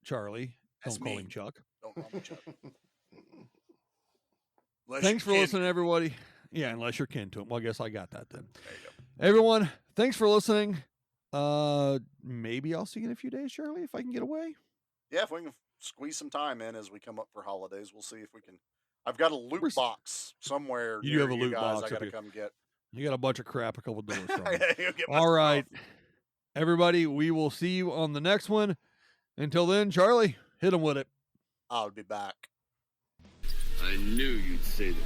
Charlie. That's don't call me. him Chuck. Don't call me Chuck. Thanks for listening, everybody. Yeah, unless you're kin to him. Well, I guess I got that then. There you go. Everyone, thanks for listening. Maybe I'll see you in a few days, Charlie, if I can get away. Yeah, if we can squeeze some time in as we come up for holidays, we'll see if we can. I've got a loot box somewhere. You do have a loot guys box. I got to come get. You got a bunch of crap a couple doors from. Get my All right. stuff. Everybody, we will see you on the next one. Until then, Charlie, hit him with it. I'll be back. I knew you'd say that.